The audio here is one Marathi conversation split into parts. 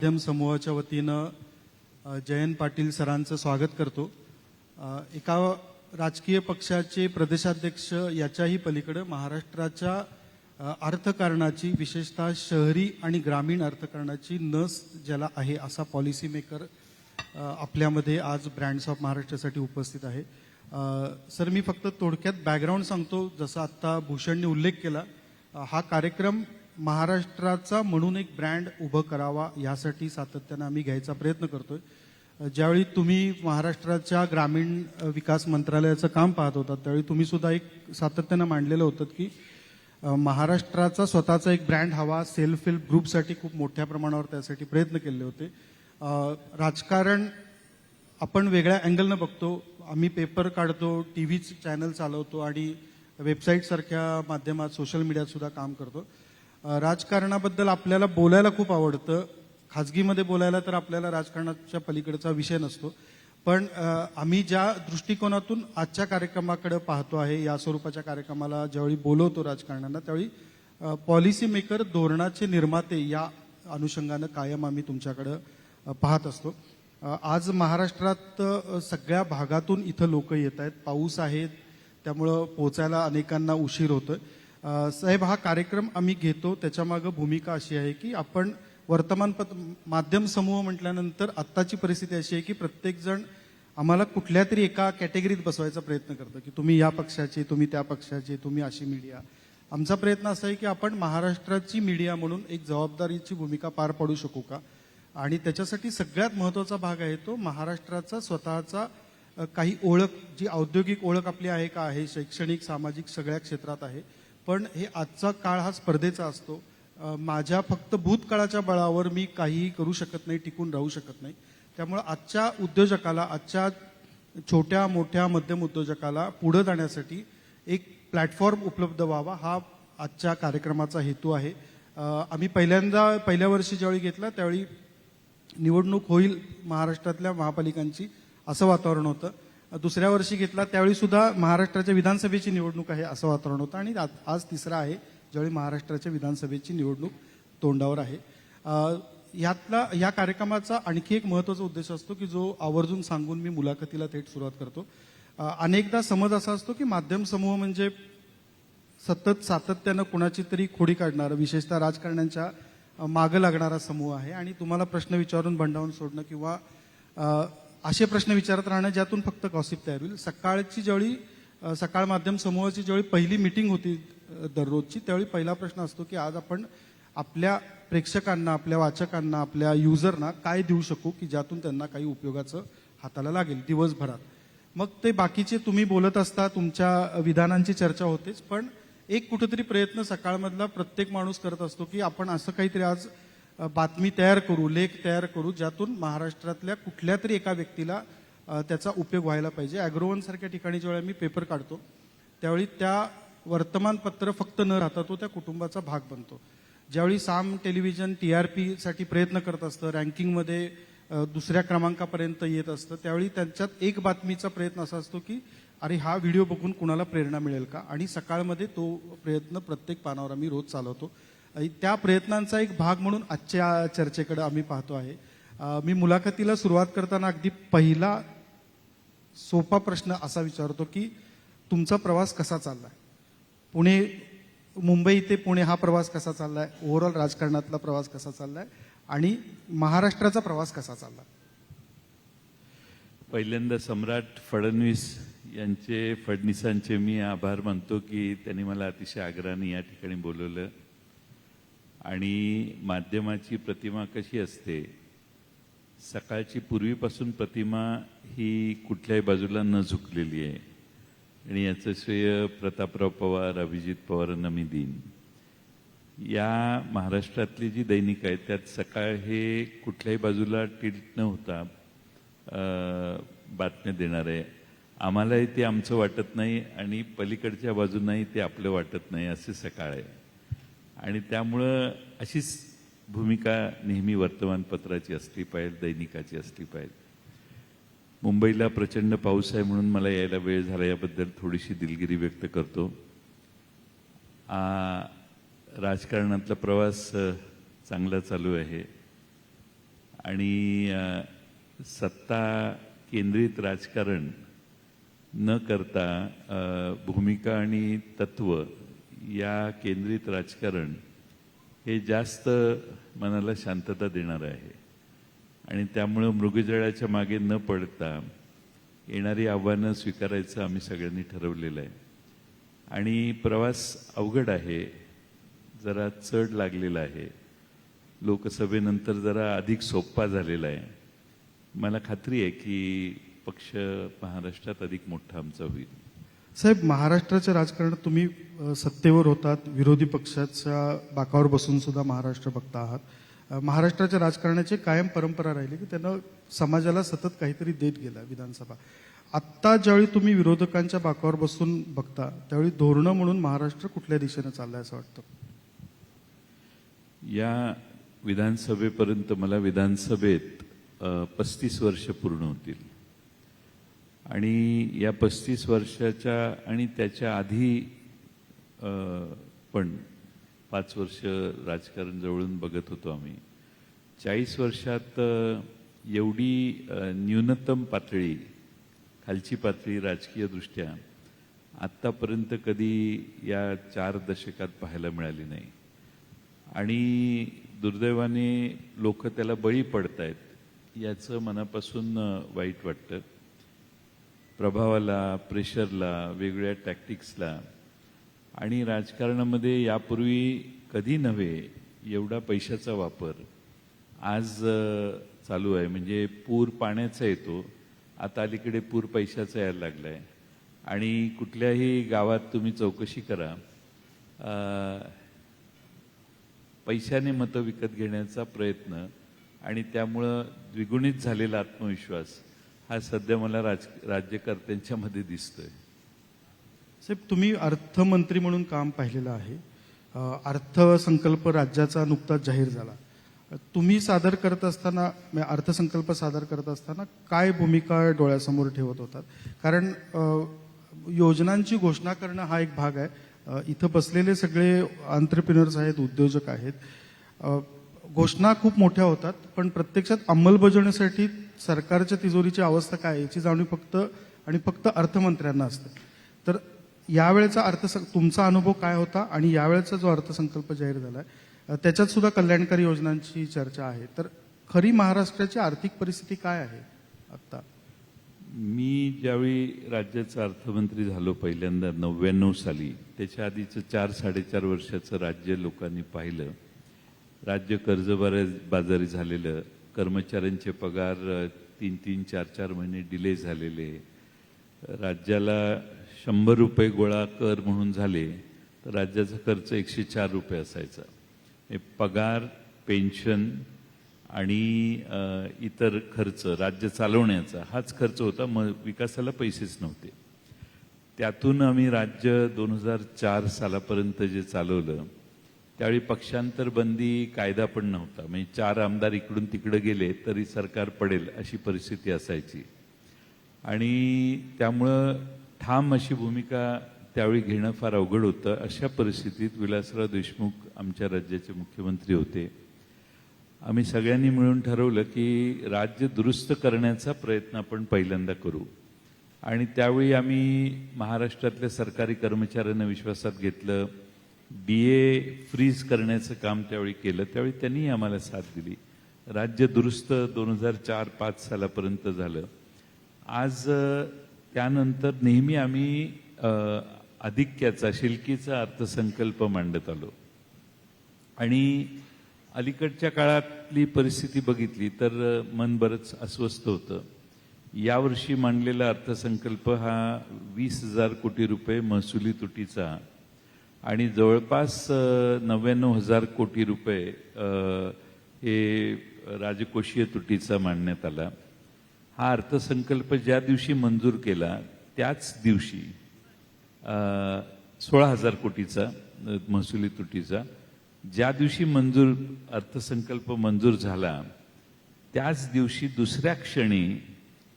माध्यम समूहाच्या वतीनं जयंत पाटील सरांचं स्वागत करतो। एका राजकीय पक्षाचे प्रदेशाध्यक्ष याच्याही पलीकडे महाराष्ट्राच्या अर्थकारणाची, विशेषतः शहरी आणि ग्रामीण अर्थकारणाची नस ज्याला आहे असा पॉलिसी मेकर आपल्यामध्ये आज ब्रँड्स ऑफ महाराष्ट्रासाठी उपस्थित आहे। सर, मी फक्त थोडक्यात बॅकग्राऊंड सांगतो। जसं आत्ता भूषणने उल्लेख केला, हा कार्यक्रम महाराष्ट्राचा म्हणून एक ब्रँड उभं करावा यासाठी सातत्याने आम्ही घ्यायचा प्रयत्न करतोय। ज्यावेळी तुम्ही महाराष्ट्राच्या ग्रामीण विकास मंत्रालयाचं काम पाहत होता त्यावेळी तुम्ही सुद्धा एक सातत्याने मांडलेलं होतं की महाराष्ट्राचा स्वतःचा एक ब्रँड हवा। सेल्फ हेल्प ग्रुपसाठी खूप मोठ्या प्रमाणावर त्यासाठी प्रयत्न केले होते। राजकारण आपण वेगळ्या अँगलनं बघतो। आम्ही पेपर काढतो, टीव्ही चॅनल चालवतो आणि वेबसाईट सारख्या माध्यमात, सोशल मीडियात सुद्धा काम करतो। राजकारणाबद्दल आपल्याला बोलायला खूप आवडतं। खाजगीमध्ये बोलायला तर आपल्याला राजकारणाच्या पलीकडचा विषय नसतो, पण आम्ही ज्या दृष्टिकोनातून आजच्या कार्यक्रमाकडे पाहतो आहे, या स्वरूपाच्या कार्यक्रमाला ज्यावेळी बोलवतो राजकारण्यांना, त्यावेळी पॉलिसी मेकर, धोरणाचे निर्माते या अनुषंगानं कायम आम्ही तुमच्याकडे पाहत असतो। आज महाराष्ट्रात सगळ्या भागातून इथं लोक येत आहेत। पाऊस आहे त्यामुळं पोचायला अनेकांना उशीर होतोय। साहेब, हा कार्यक्रम आम्ही घेतो त्याच्यामागे भूमिका अशी आहे की आपण वर्तमानपत्र माध्यम समूह म्हटल्यानंतर आत्ताची परिस्थिती अशी आहे की प्रत्येक जण आम्हाला कुठल्या तरी एका कॅटेगरीत बसवायचा प्रयत्न करतो की तुम्ही या पक्षाचे, तुम्ही त्या पक्षाचे, तुम्ही अशी मीडिया। आमचा प्रयत्न असा आहे की आपण महाराष्ट्राची मीडिया म्हणून एक जबाबदारीची भूमिका पार पाडू शकू का, आणि त्याच्यासाठी सगळ्यात महत्त्वाचा भाग आहे तो महाराष्ट्राचा स्वतःचा काही ओळख, जी औद्योगिक ओळख आपली आहे का, आहे शैक्षणिक, सामाजिक सगळ्या क्षेत्रात आहे। पण हे आजचा काळ हा स्पर्धेचा असतो। माझ्या फक्त भूतकाळाच्या बळावर मी काहीही करू शकत नाही, टिकून राहू शकत नाही। त्यामुळे आजच्या उद्योजकाला, आजच्या छोट्या मोठ्या मध्यम उद्योजकाला पुढे जाण्यासाठी एक प्लॅटफॉर्म उपलब्ध व्हावा, हा आजच्या कार्यक्रमाचा हेतू आहे। आम्ही पहिल्या वर्षी ज्यावेळी घेतला त्यावेळी निवडणूक होईल महाराष्ट्रातल्या महापालिकांची असं वातावरण होतं। दुसऱ्या वर्षी घेतला त्यावेळी सुद्धा महाराष्ट्राच्या विधानसभेची निवडणूक आहे असं वातावरण होतं, आणि आज तिसरा आहे ज्यावेळी महाराष्ट्राच्या विधानसभेची निवडणूक तोंडावर आहे। या कार्यक्रमाचा आणखी एक महत्त्वाचा उद्देश असतो की जो आवर्जून सांगून मी मुलाखतीला थेट सुरुवात करतो। अनेकदा समज असा असतो की माध्यम समूह म्हणजे सतत सातत्यानं कुणाची तरी खोडी काढणारा, विशेषतः राजकारण्यांच्या मागं लागणारा समूह आहे, आणि तुम्हाला प्रश्न विचारून भंडावून सोडणं किंवा असे प्रश्न विचारत राहणं ज्यातून फक्त गॉसिप तयार होईल। सकाळ माध्यम समूहाची ज्यावेळी पहिली मीटिंग होती दररोजची, त्यावेळी पहिला प्रश्न असतो की आज आपण आपल्या प्रेक्षकांना, आपल्या वाचकांना, आपल्या युजरना काय देऊ शकू की ज्यातून त्यांना काही उपयोगाचं हाताला लागेल दिवसभरात। मग ते बाकीचे तुम्ही बोलत असता, तुमच्या विधानांची चर्चा होतेच, पण एक कुठेतरी प्रयत्न सकाळमधला प्रत्येक माणूस करत असतो की आपण असं काहीतरी आज बातमी तयार करू, लेख तयार करू ज्यातून महाराष्ट्रातल्या कुठल्या तरी एका व्यक्तीला त्याचा उपयोग व्हायला पाहिजे। अॅग्रोवन सारख्या ठिकाणी ज्यावेळी मी पेपर काढतो त्यावेळी त्या वर्तमानपत्र फक्त न राहता तो त्या कुटुंबाचा भाग बनतो। ज्यावेळी साम टेलिव्हिजन TRP साठी प्रयत्न करत असतं, रँकिंगमध्ये दुसऱ्या क्रमांकापर्यंत येत असतं, त्यावेळी त्यांच्यात एक बातमीचा प्रयत्न असा असतो की अरे हा व्हिडिओ बघून कुणाला प्रेरणा मिळेल का, आणि सकाळमध्ये तो प्रयत्न प्रत्येक पानावर आम्ही रोज चालवतो। त्या प्रयत्नांचा एक भाग म्हणून आजच्या चर्चेकडे आम्ही पाहतो आहे। मी मुलाखतीला सुरुवात करताना अगदी पहिला सोपा प्रश्न असा विचारतो की तुमचा प्रवास कसा चाललाय, मुंबई ते पुणे हा प्रवास कसा चाललाय, ओव्हरऑल राजकारणातला प्रवास कसा चाललाय, आणि महाराष्ट्राचा प्रवास कसा चाललाय? पहिल्यांदा सम्राट फडणवीसांचे मी आभार मानतो की त्यांनी मला अतिशय आग्रहाने या ठिकाणी बोलवलं। आणि माध्यमाची प्रतिमा कशी असते, सकाळची पूर्वीपासून प्रतिमा ही कुठल्याही बाजूला न झुकलेली आहे, आणि याचं श्रेय प्रतापराव पवार, अभिजित पवारांना मी देईन। या महाराष्ट्रातली जी दैनिक आहेत त्यात सकाळ हे कुठल्याही बाजूला टिल्ट न होता बातम्या देणार आहे। आम्हालाही ते आमचं वाटत नाही आणि पलीकडच्या बाजूनही ते आपलं वाटत नाही, असे सकाळ आहे। आणि त्यामुळं अशीच भूमिका नेहमी वर्तमानपत्राची असली पाहिजे, दैनिकाची असली पाहिजे। मुंबईला प्रचंड पाऊस आहे म्हणून मला यायला वेळ झाला, याबद्दल थोडीशी दिलगिरी व्यक्त करतो। राजकारणातला प्रवास चांगला चालू आहे। आणि सत्ता केंद्रित राजकारण न करता भूमिका आणि तत्व या केंद्रित राजकारण हे जास्त मनाला शांतता देणार आहे. आणि त्यामुळं मृगजळाच्या मागे न पडता येणारी आव्हानं स्वीकारायचं आम्ही सगळ्यांनी ठरवलेलं आहे. आणि प्रवास अवघड आहे, जरा चढ लागलेला आहे. लोकसभेनंतर जरा अधिक सोपा झालेला आहे. मला खात्री आहे की पक्ष महाराष्ट्रात अधिक मोठा आमचा होईल. साहेब, महाराष्ट्राच्या राजकारणात तुम्ही सत्तेवर होतात, विरोधी पक्षाच्या बाकावर बसून सुद्धा महाराष्ट्र बघता आहात. महाराष्ट्राच्या राजकारणाची कायम परंपरा राहिली की त्यांना समाजाला सतत काहीतरी देत गेला विधानसभा. आत्ता ज्यावेळी तुम्ही विरोधकांच्या बाकावर बसून बघता त्यावेळी धोरणं म्हणून महाराष्ट्र कुठल्या दिशेने चाललाय असं वाटतं? या विधानसभेपर्यंत मला विधानसभेत 35 वर्ष पूर्ण होतील. आणि या 35 वर्षाच्या आणि त्याच्या आधी पण 5 वर्ष राजकारण जवळून बघत होतो आम्ही. 40 वर्षात एवढी न्यूनतम पातळी, खालची पातळी राजकीय दृष्ट्या आत्तापर्यंत कधी या 4 दशकात पाहायला मिळाली नाही. आणि दुर्दैवाने लोक त्याला बळी पडतायत याचं मनापासून वाईट वाटतं. प्रभावाला, प्रेशरला, वेगवेगळ्या टॅक्टिक्सला. आणि राजकारणामध्ये यापूर्वी कधी नव्हे एवढा पैशाचा वापर आज चालू आहे. म्हणजे पूर पाण्याचा येतो, आता अलीकडे पूर पैशाचा यायला लागलाय. आणि कुठल्याही गावात तुम्ही चौकशी करा, पैशाने मतं विकत घेण्याचा प्रयत्न आणि त्यामुळं द्विगुणित झालेला आत्मविश्वास हा सध्या मला राज्यकर्त्यांच्या मध्ये दिसतोय. साहेब, तुम्ही अर्थमंत्री म्हणून काम पाहिलेलं आहे. अर्थसंकल्प राज्याचा नुकताच जाहीर झाला. तुम्ही सादर करत असताना, अर्थसंकल्प सादर करत असताना काय भूमिका डोळ्यासमोर ठेवत होतात? कारण योजनांची घोषणा करणं हा एक भाग आहे. इथं बसलेले सगळे एंटरप्रेन्युअर्स आहेत, उद्योजक आहेत. घोषणा खूप मोठ्या होतात, पण प्रत्यक्षात अंमलबजावणीसाठी सरकारच्या तिजोरीची अवस्था काय आहे याची जाणीव फक्त अर्थमंत्र्यांना असते. तर यावेळेचा तुमचा अनुभव काय होता आणि यावेळेचा जो अर्थसंकल्प जाहीर झालाय त्याच्यात सुद्धा कल्याणकारी योजनांची चर्चा आहे. तर खरी महाराष्ट्राची आर्थिक परिस्थिती काय आहे आता? मी ज्यावेळी राज्याचा अर्थमंत्री झालो पहिल्यांदा 99 साली, त्याच्या आधीचं 4-4.5 वर्षाचं राज्य लोकांनी पाहिलं. राज्य कर्जबाजारी झालेलं, कर्मचाऱ्यांचे पगार 3-3, 4-4 महिने डिले झालेले, राज्याला 100 रुपये गोळा कर म्हणून झाले तर राज्याचा खर्च 104 रुपये असायचा. पगार, पेन्शन आणि इतर खर्च राज्य चालवण्याचा हाच खर्च होता. विकासाला पैसेच नव्हते. त्यातून आम्ही राज्य 2004 सालापर्यंत जे चालवलं त्यावेळी पक्षांतर बंदी कायदा पण नव्हता. म्हणजे 4 आमदार इकडून तिकडे गेले तरी सरकार पडेल अशी परिस्थिती असायची. आणि त्यामुळं ठाम अशी भूमिका त्यावेळी घेणं फार अवघड होतं. अशा परिस्थितीत विलासराव देशमुख आमच्या राज्याचे मुख्यमंत्री होते. आम्ही सगळ्यांनी मिळून ठरवलं की राज्य दुरुस्त करण्याचा प्रयत्न आपण पहिल्यांदा करू. आणि त्यावेळी आम्ही महाराष्ट्रातल्या सरकारी कर्मचाऱ्यांना विश्वासात घेतलं. DA फ्रीज करण्याचं काम त्यावेळी केलं. त्यावेळी त्यांनी आम्हाला साथ दिली. राज्य दुरुस्त 2004-5 सालापर्यंत झालं. आज त्यानंतर नेहमी आम्ही अधिक्याचा, शिल्कीचा अर्थसंकल्प मांडत आलो. आणि अलीकडच्या काळातली परिस्थिती बघितली तर मन बरंच अस्वस्थ होतं. यावर्षी मांडलेला अर्थसंकल्प हा 20,000 कोटी रुपये महसुली तुटीचा आणि जवळपास 99,000 कोटी रुपये हे राजकोषीय तुटीचा मांडण्यात आला. हा अर्थसंकल्प ज्या दिवशी मंजूर केला त्याच दिवशी 16,000 कोटीचा महसुली तुटीचा ज्या दिवशी अर्थसंकल्प मंजूर झाला त्याच दिवशी दुसऱ्या क्षणी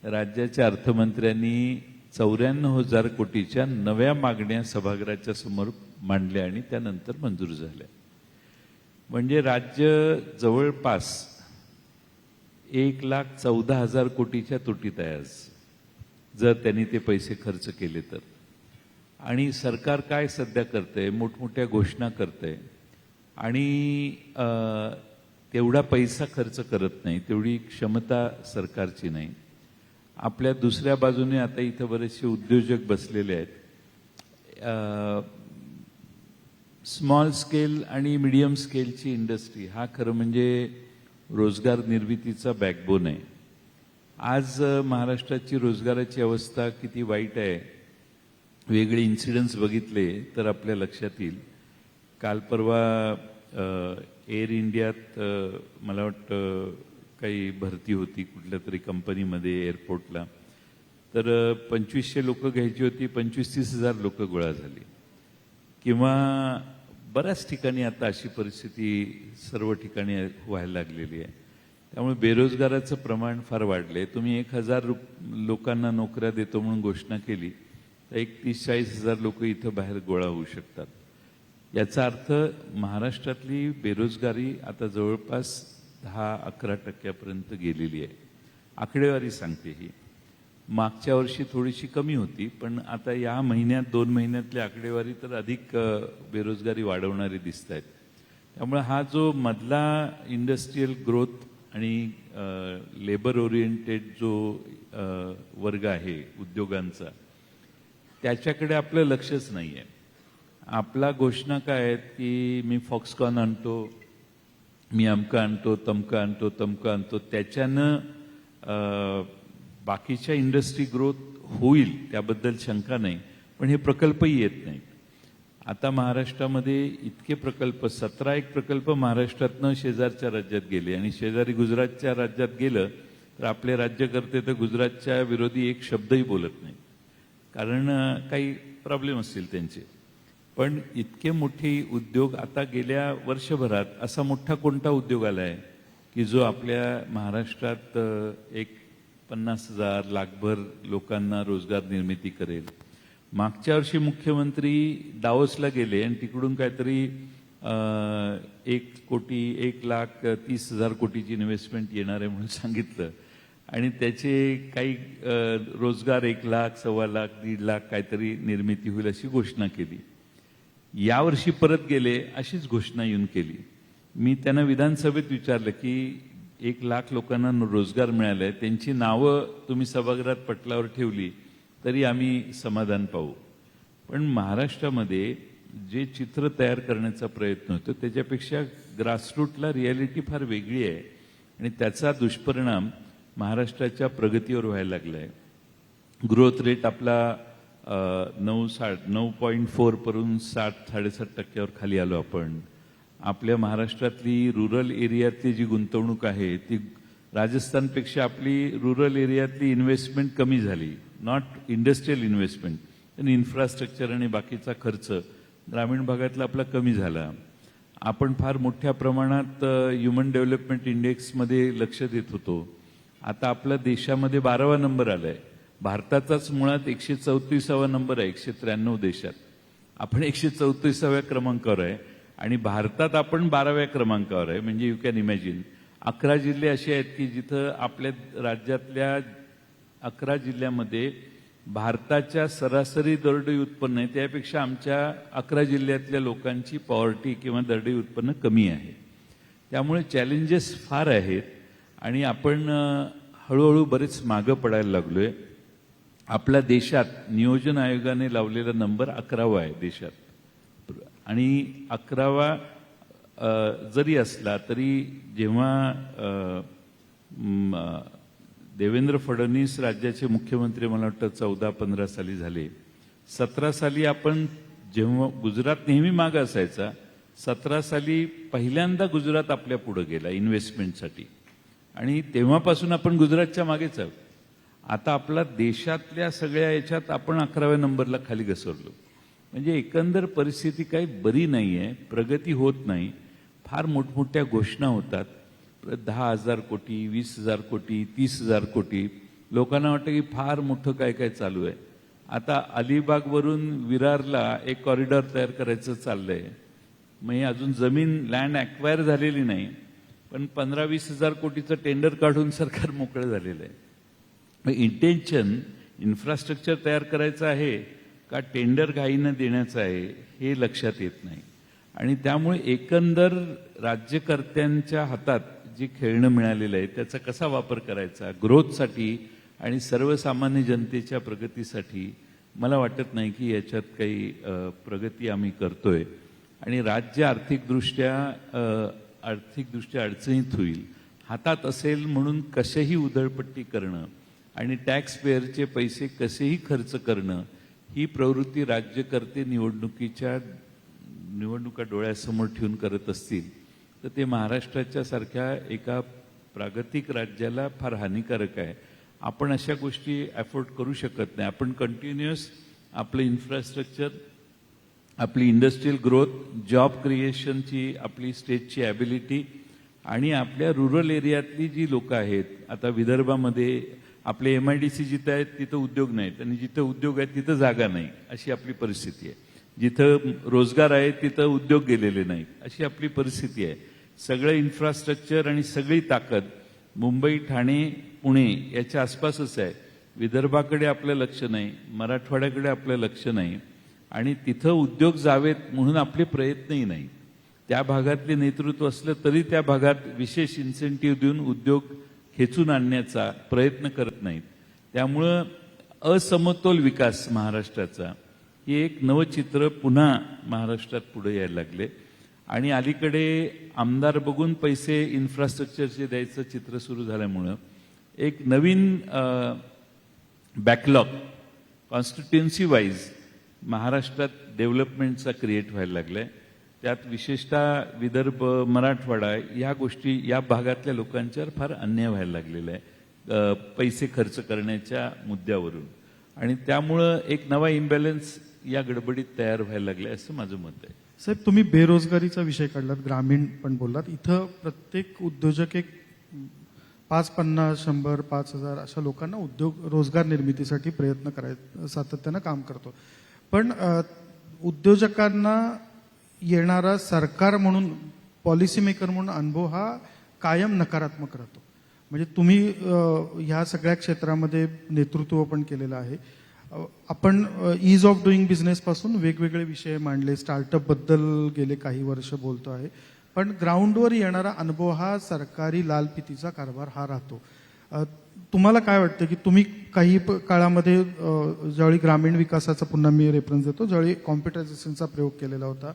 राज्याच्या अर्थमंत्र्यांनी 94,000 कोटीच्या नव्या मागण्या सभागृहाच्या समोर मांडल्या आणि त्यानंतर मंजूर झाल्या. म्हणजे राज्य जवळपास 1,14,000 कोटीच्या तुटीत आहे आज, जर त्यांनी ते पैसे खर्च केले तर. आणि सरकार काय सध्या करतंय, मोठमोठ्या घोषणा करतंय आणि तेवढा पैसा खर्च करत नाही, तेवढी क्षमता सरकारची नाही. आपल्या दुसऱ्या बाजूने आता इथं बरेचसे उद्योजक बसलेले आहेत. स्मॉल स्केल आणि मीडियम स्केलची इंडस्ट्री हा खरं म्हणजे रोजगार निर्मितीचा बॅकबोन आहे. आज महाराष्ट्राची रोजगाराची अवस्था किती वाईट आहे, वेगळे इन्सिडेंट्स बघितले तर आपल्या लक्षात येईल. काल परवा एअर इंडियात मला वाटतं काही भरती होती कुठल्या तरी कंपनीमध्ये एअरपोर्टला, तर 2,500 लोक घ्यायची होती, 25-30,000 लोक गोळा झाली. किंवा बऱ्याच ठिकाणी आता अशी परिस्थिती सर्व ठिकाणी व्हायला लागलेली आहे. त्यामुळे बेरोजगाराचं प्रमाण फार वाढले. तुम्ही 1,000 लोकांना नोकऱ्या देतो म्हणून घोषणा केली तर 30-40,000 लोक इथं बाहेर गोळा होऊ शकतात. याचा अर्थ महाराष्ट्रातली बेरोजगारी आता जवळपास 10-11% गेलेली आहे. आकडेवारी सांगते ही. मागच्या वर्षी थोडीशी कमी होती, पण आता या महिन्यात 2 महिन्यातली आकडेवारी तर अधिक बेरोजगारी वाढवणारी दिसत आहेत. त्यामुळे हा जो मधला इंडस्ट्रीयल ग्रोथ आणि लेबर ओरिएंटेड जो वर्ग आहे उद्योगांचा, त्याच्याकडे आपलं लक्षच नाही आहे. आपला घोषणा काय आहेत की मी फॉक्सकॉन आणतो, मी अमकं आणतो, तमकं आणतो, त्याच्यानं बाकीच्या इंडस्ट्री ग्रोथ होईल त्याबद्दल शंका नाही, पण हे प्रकल्पही येत नाहीत. आता महाराष्ट्रामध्ये इतके प्रकल्प, 17 प्रकल्प महाराष्ट्रातनं शेजारच्या राज्यात गेले आणि शेजारी गुजरातच्या राज्यात गेलं तर आपले राज्यकर्ते तर गुजरातच्या विरोधी एक शब्दही बोलत नाही, कारण काही प्रॉब्लेम असतील त्यांचे. पण इतके मोठे उद्योग आता गेल्या वर्षभरात असा मोठा कोणता उद्योग आला आहे की जो आपल्या महाराष्ट्रात एक 50,000 लाखभर लोकांना रोजगार निर्मिती करेल. मागच्या वर्षी मुख्यमंत्री दावोसला गेले आणि तिकडून काहीतरी 1,30,000 कोटीची इन्व्हेस्टमेंट येणार आहे म्हणून सांगितलं आणि त्याचे काही रोजगार 1 लाख, 1.25 लाख, 1.5 लाख काहीतरी निर्मिती होईल अशी घोषणा केली. यावर्षी परत गेले, अशीच घोषणा येऊन केली. मी त्यांना विधानसभेत विचारलं की 1 लाख लोकांना रोजगार मिळालाय, त्यांची नावं तुम्ही सभागृहात पटलावर ठेवली तरी आम्ही समाधान पाहू. पण महाराष्ट्रामध्ये जे चित्र तयार करण्याचा प्रयत्न होतो त्याच्यापेक्षा ग्रासरूटला रियालिटी फार वेगळी आहे आणि त्याचा दुष्परिणाम महाराष्ट्राच्या प्रगतीवर व्हायला लागलाय. ग्रोथ रेट आपला 9.4 वरून 60-67% खाली आलो आपण. आपल्या महाराष्ट्रातली रुरल एरियातली जी गुंतवणूक आहे ती राजस्थानपेक्षा आपली रुरल एरियातली इन्व्हेस्टमेंट कमी झाली. नॉट इंडस्ट्रियल इन्व्हेस्टमेंट, पण इन्फ्रास्ट्रक्चर आणि बाकीचा खर्च ग्रामीण भागातला आपला कमी झाला. आपण फार मोठ्या प्रमाणात ह्युमन डेव्हलपमेंट इंडेक्समध्ये लक्ष देत होतो. आता आपला देशामध्ये 12वा नंबर आलाय. भारताचाच मुळात 134वा नंबर आहे 193 देशात. आपण 134व्या क्रमांकावर आहे आणि भारतात आपण 12व्या क्रमांकावर आहे. म्हणजे यू कॅन इमॅजिन 11 जिल्हे असे आहेत की जिथं आपल्या राज्यातल्या 11 जिल्ह्यामध्ये भारताच्या सरासरी दरडोई उत्पन्न आहे त्यापेक्षा आमच्या 11 जिल्ह्यातल्या लोकांची पॉवर्टी किंवा दरडोई उत्पन्न कमी आहे. त्यामुळे चॅलेंजेस फार आहेत आणि आपण हळूहळू बरेच मागं पडायला लागलोय. आपल्या देशात नियोजन आयोगाने लावलेला नंबर 11वा आहे देशात आणि 11वा जरी असला तरी जेव्हा देवेंद्र फडणवीस राज्याचे मुख्यमंत्री मला वाटतं 14-15 साली झाले. 17 साली आपण जेव्हा गुजरात नेहमी मागं असायचा, 17 साली पहिल्यांदा गुजरात आपल्या पुढे गेला इन्व्हेस्टमेंटसाठी आणि तेव्हापासून आपण गुजरातच्या मागेच आहोत. आता आपला देशातल्या सगळ्या याच्यात आपण 11व्या नंबरला खाली घसरलो. म्हणजे एकंदर परिस्थिती काही बरी नाही आहे, प्रगती होत नाही. फार मोठमोठ्या घोषणा होतात, 10,000 कोटी, 20,000 कोटी, 30,000 कोटी. लोकांना वाटतं की फार मोठं काय काय चालू आहे. आता अलिबागवरून विरारला एक कॉरिडॉर तयार करायचं चाललंय. मग हे अजून जमीन लँड ॲक्वायर झालेली नाही, पण 15-20 हजार कोटीचं टेंडर काढून सरकार मोकळं झालेलं आहे. इंटेन्शन इन्फ्रास्ट्रक्चर तयार करायचं आहे का टेंडर घाईनं देण्याचं आहे हे लक्षात येत नाही. आणि त्यामुळे एकंदर राज्यकर्त्यांच्या हातात जे खेळणं मिळालेलं आहे त्याचा कसा वापर करायचा ग्रोथसाठी आणि सर्वसामान्य जनतेच्या प्रगतीसाठी, मला वाटत नाही की याच्यात काही प्रगती आम्ही करतोय. आणि राज्य आर्थिकदृष्ट्या अडचणीत होईल. हातात असेल म्हणून कसेही उधळपट्टी करणं आणि टॅक्स पेअरचे पैसे कसेही खर्च करणं ही प्रवृत्ती राज्यकर्ते निवडणुका डोळ्यासमोर ठेवून करत असतील तर ते महाराष्ट्राच्या सारख्या एका प्रागतिक राज्याला फार हानिकारक आहे. आपण अशा गोष्टी अफोर्ड करू शकत नाही. आपण कंटिन्युअस आपलं इन्फ्रास्ट्रक्चर, आपली इंडस्ट्रियल ग्रोथ, जॉब क्रिएशनची आपली स्टेटची ॲबिलिटी आणि आपल्या रुरल एरियातली जी लोकं आहेत, आता विदर्भामध्ये आपले MIDC जिथं आहेत तिथं उद्योग नाहीत आणि जिथं उद्योग आहेत तिथं जागा नाही, अशी आपली परिस्थिती आहे. जिथं रोजगार आहे तिथं उद्योग गेलेले नाहीत, अशी आपली परिस्थिती आहे. सगळं इन्फ्रास्ट्रक्चर आणि सगळी ताकद मुंबई, ठाणे, पुणे याच्या आसपासच आहे. विदर्भाकडे आपलं लक्ष नाही, मराठवाड्याकडे आपलं लक्ष नाही आणि तिथं उद्योग जावेत म्हणून आपले प्रयत्नही नाही. त्या भागातले नेतृत्व असलं तरी त्या भागात विशेष इन्सेंटिव्ह देऊन उद्योग खेचून आणण्याचा प्रयत्न करत नाहीत. त्यामुळं असमतोल विकास महाराष्ट्राचा हे एक नवचित्र पुन्हा महाराष्ट्रात पुढे यायला लागले. आणि अलीकडे आमदार बघून पैसे इन्फ्रास्ट्रक्चरचे द्यायचं चित्र सुरू झाल्यामुळं एक नवीन बॅकलॉग कॉन्स्टिट्युएन्सी वाईज महाराष्ट्रात डेव्हलपमेंटचा क्रिएट व्हायला लागलाय. त्यात विशेषतः विदर्भ, मराठवाडा या गोष्टी, या भागातल्या लोकांच्यावर फार अन्याय व्हायला लागलेला आहे पैसे खर्च करण्याच्या मुद्द्यावरून. आणि त्यामुळं एक नवा इम्बॅलन्स या गडबडीत तयार व्हायला लागलाय असं माझं मत आहे. साहेब, तुम्ही बेरोजगारीचा विषय काढलात, ग्रामीण पण बोललात. इथं प्रत्येक उद्योजक एक 5, 50, 100, 5,000 अशा लोकांना रोजगार निर्मितीसाठी प्रयत्न करायचं सातत्यानं काम करतो. पण उद्योजकांना येणारा सरकार म्हणून, पॉलिसी मेकर म्हणून अनुभव हा कायम नकारात्मक राहतो. म्हणजे तुम्ही ह्या सगळ्या क्षेत्रामध्ये नेतृत्व पण केलेलं आहे. आपण ईज ऑफ डुईंग बिझनेस पासून वेगवेगळे विषय मांडले, स्टार्टअप बद्दल गेले काही वर्ष बोलतो आहे. पण ग्राउंडवर येणारा अनुभव हा सरकारी लालफितीचा कारभार हा राहतो. तुम्हाला काय वाटतं की तुम्ही काही काळामध्ये ज्यावेळी ग्रामीण विकासाचा, पुन्हा मी रेफरन्स देतो, ज्यावेळी कॉम्प्युटरायझेशनचा प्रयोग केलेला होता,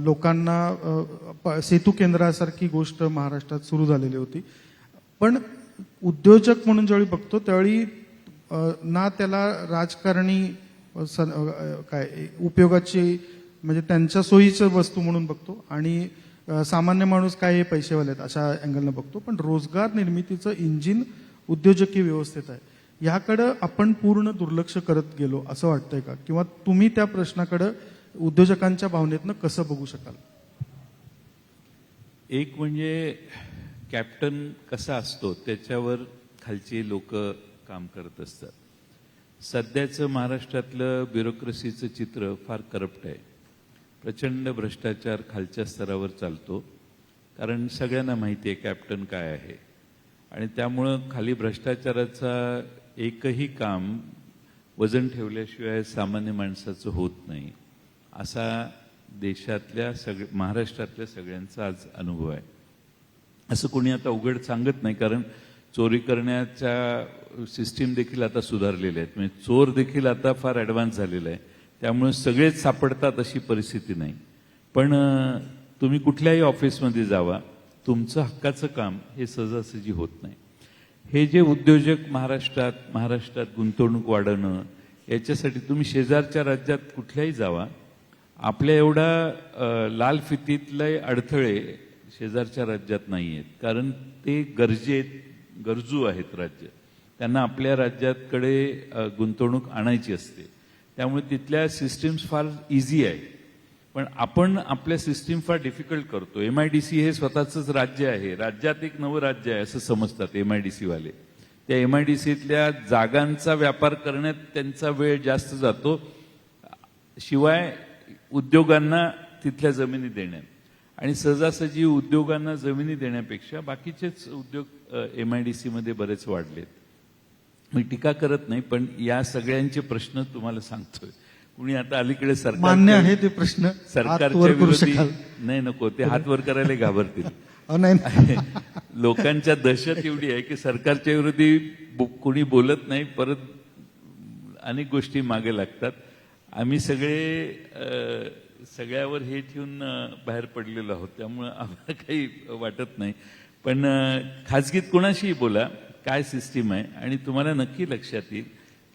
लोकांना सेतू केंद्रासारखी गोष्ट महाराष्ट्रात सुरू झालेली होती. पण उद्योजक म्हणून ज्यावेळी बघतो त्यावेळी ना त्याला राजकारणी काय उपयोगाची, म्हणजे त्यांच्या सोयीचं वस्तू म्हणून बघतो आणि सामान्य माणूस काय हे पैसेवाले आहेत अशा अँगलनं बघतो. पण रोजगार निर्मितीचं इंजिन उद्योजकी व्यवस्थेत आहे, ह्याकडं आपण पूर्ण दुर्लक्ष करत गेलो असं वाटतंय का? किंवा तुम्ही त्या प्रश्नाकडं उद्योजकांच्या भावनेतनं कसं बघू शकाल? एक म्हणजे कॅप्टन कसा असतो त्याच्यावर खालचे लोक काम करत असतात. सध्याचं महाराष्ट्रातलं ब्युरोक्रेसीचं चित्र फार करप्ट आहे. प्रचंड भ्रष्टाचार खालच्या स्तरावर चालतो, कारण सगळ्यांना माहिती आहे कॅप्टन काय आहे. आणि त्यामुळं खाली भ्रष्टाचाराचा एकही काम वजन ठेवल्याशिवाय सामान्य माणसाचं होत नाही, असा देशातल्या महाराष्ट्रातल्या सगळ्यांचा आज अनुभव आहे. असं कोणी आता उघड सांगत नाही, कारण चोरी करण्याच्या सिस्टीम देखील आता सुधारलेल्या आहेत. म्हणजे चोर देखील आता फार ॲडव्हान्स झालेला आहे. त्यामुळे सगळेच सापडतात अशी परिस्थिती नाही. पण तुम्ही कुठल्याही ऑफिसमध्ये जावा, तुमचं हक्काचं काम हे सहजासहजी होत नाही. हे जे उद्योजक महाराष्ट्रात गुंतवणूक वाढवणं, याच्यासाठी तुम्ही शेजारच्या राज्यात कुठल्याही जावा, आपल्या एवढा लाल फितीतले अडथळे शेजारच्या राज्यात नाही आहेत. कारण ते गरजू आहेत राज्य, त्यांना आपल्या राज्याकडे गुंतवणूक आणायची असते. त्यामुळे तिथल्या सिस्टीम्स फार इझी आहे. पण आपण आपल्या सिस्टीम फार डिफिकल्ट करतो. MIDC हे स्वतःचंच राज्य आहे, राज्यात एक नवं राज्य आहे असं समजतात MIDC वाले. त्या MIDCतल्या जागांचा व्यापार करण्यात त्यांचा वेळ जास्त जातो, शिवाय उद्योगांना तिथल्या जमिनी देण्यात. आणि सहजासहजी उद्योगांना जमिनी देण्यापेक्षा बाकीचेच उद्योग MIDC मध्ये बरेच वाढलेत. मी टीका करत नाही, पण या सगळ्यांचे प्रश्न तुम्हाला सांगतोय. कुणी आता अलीकडे मान्य आहे ते प्रश्न हात सरकारच्या वर करू विरोधी शकाल. नाही, नको, ते हात वर करायला घाबरतील. नाही लोकांच्या दहशत एवढी आहे की सरकारच्या विरोधी कोणी बोलत नाही, परत अनेक गोष्टी मागे लागतात. आम्ही सगळ्यावर हे ठेवून बाहेर पडलेलो आहोत, त्यामुळं आम्हाला काही वाटत नाही. पण खाजगीत कोणाशीही बोला काय सिस्टीम आहे, आणि तुम्हाला नक्की लक्षात येईल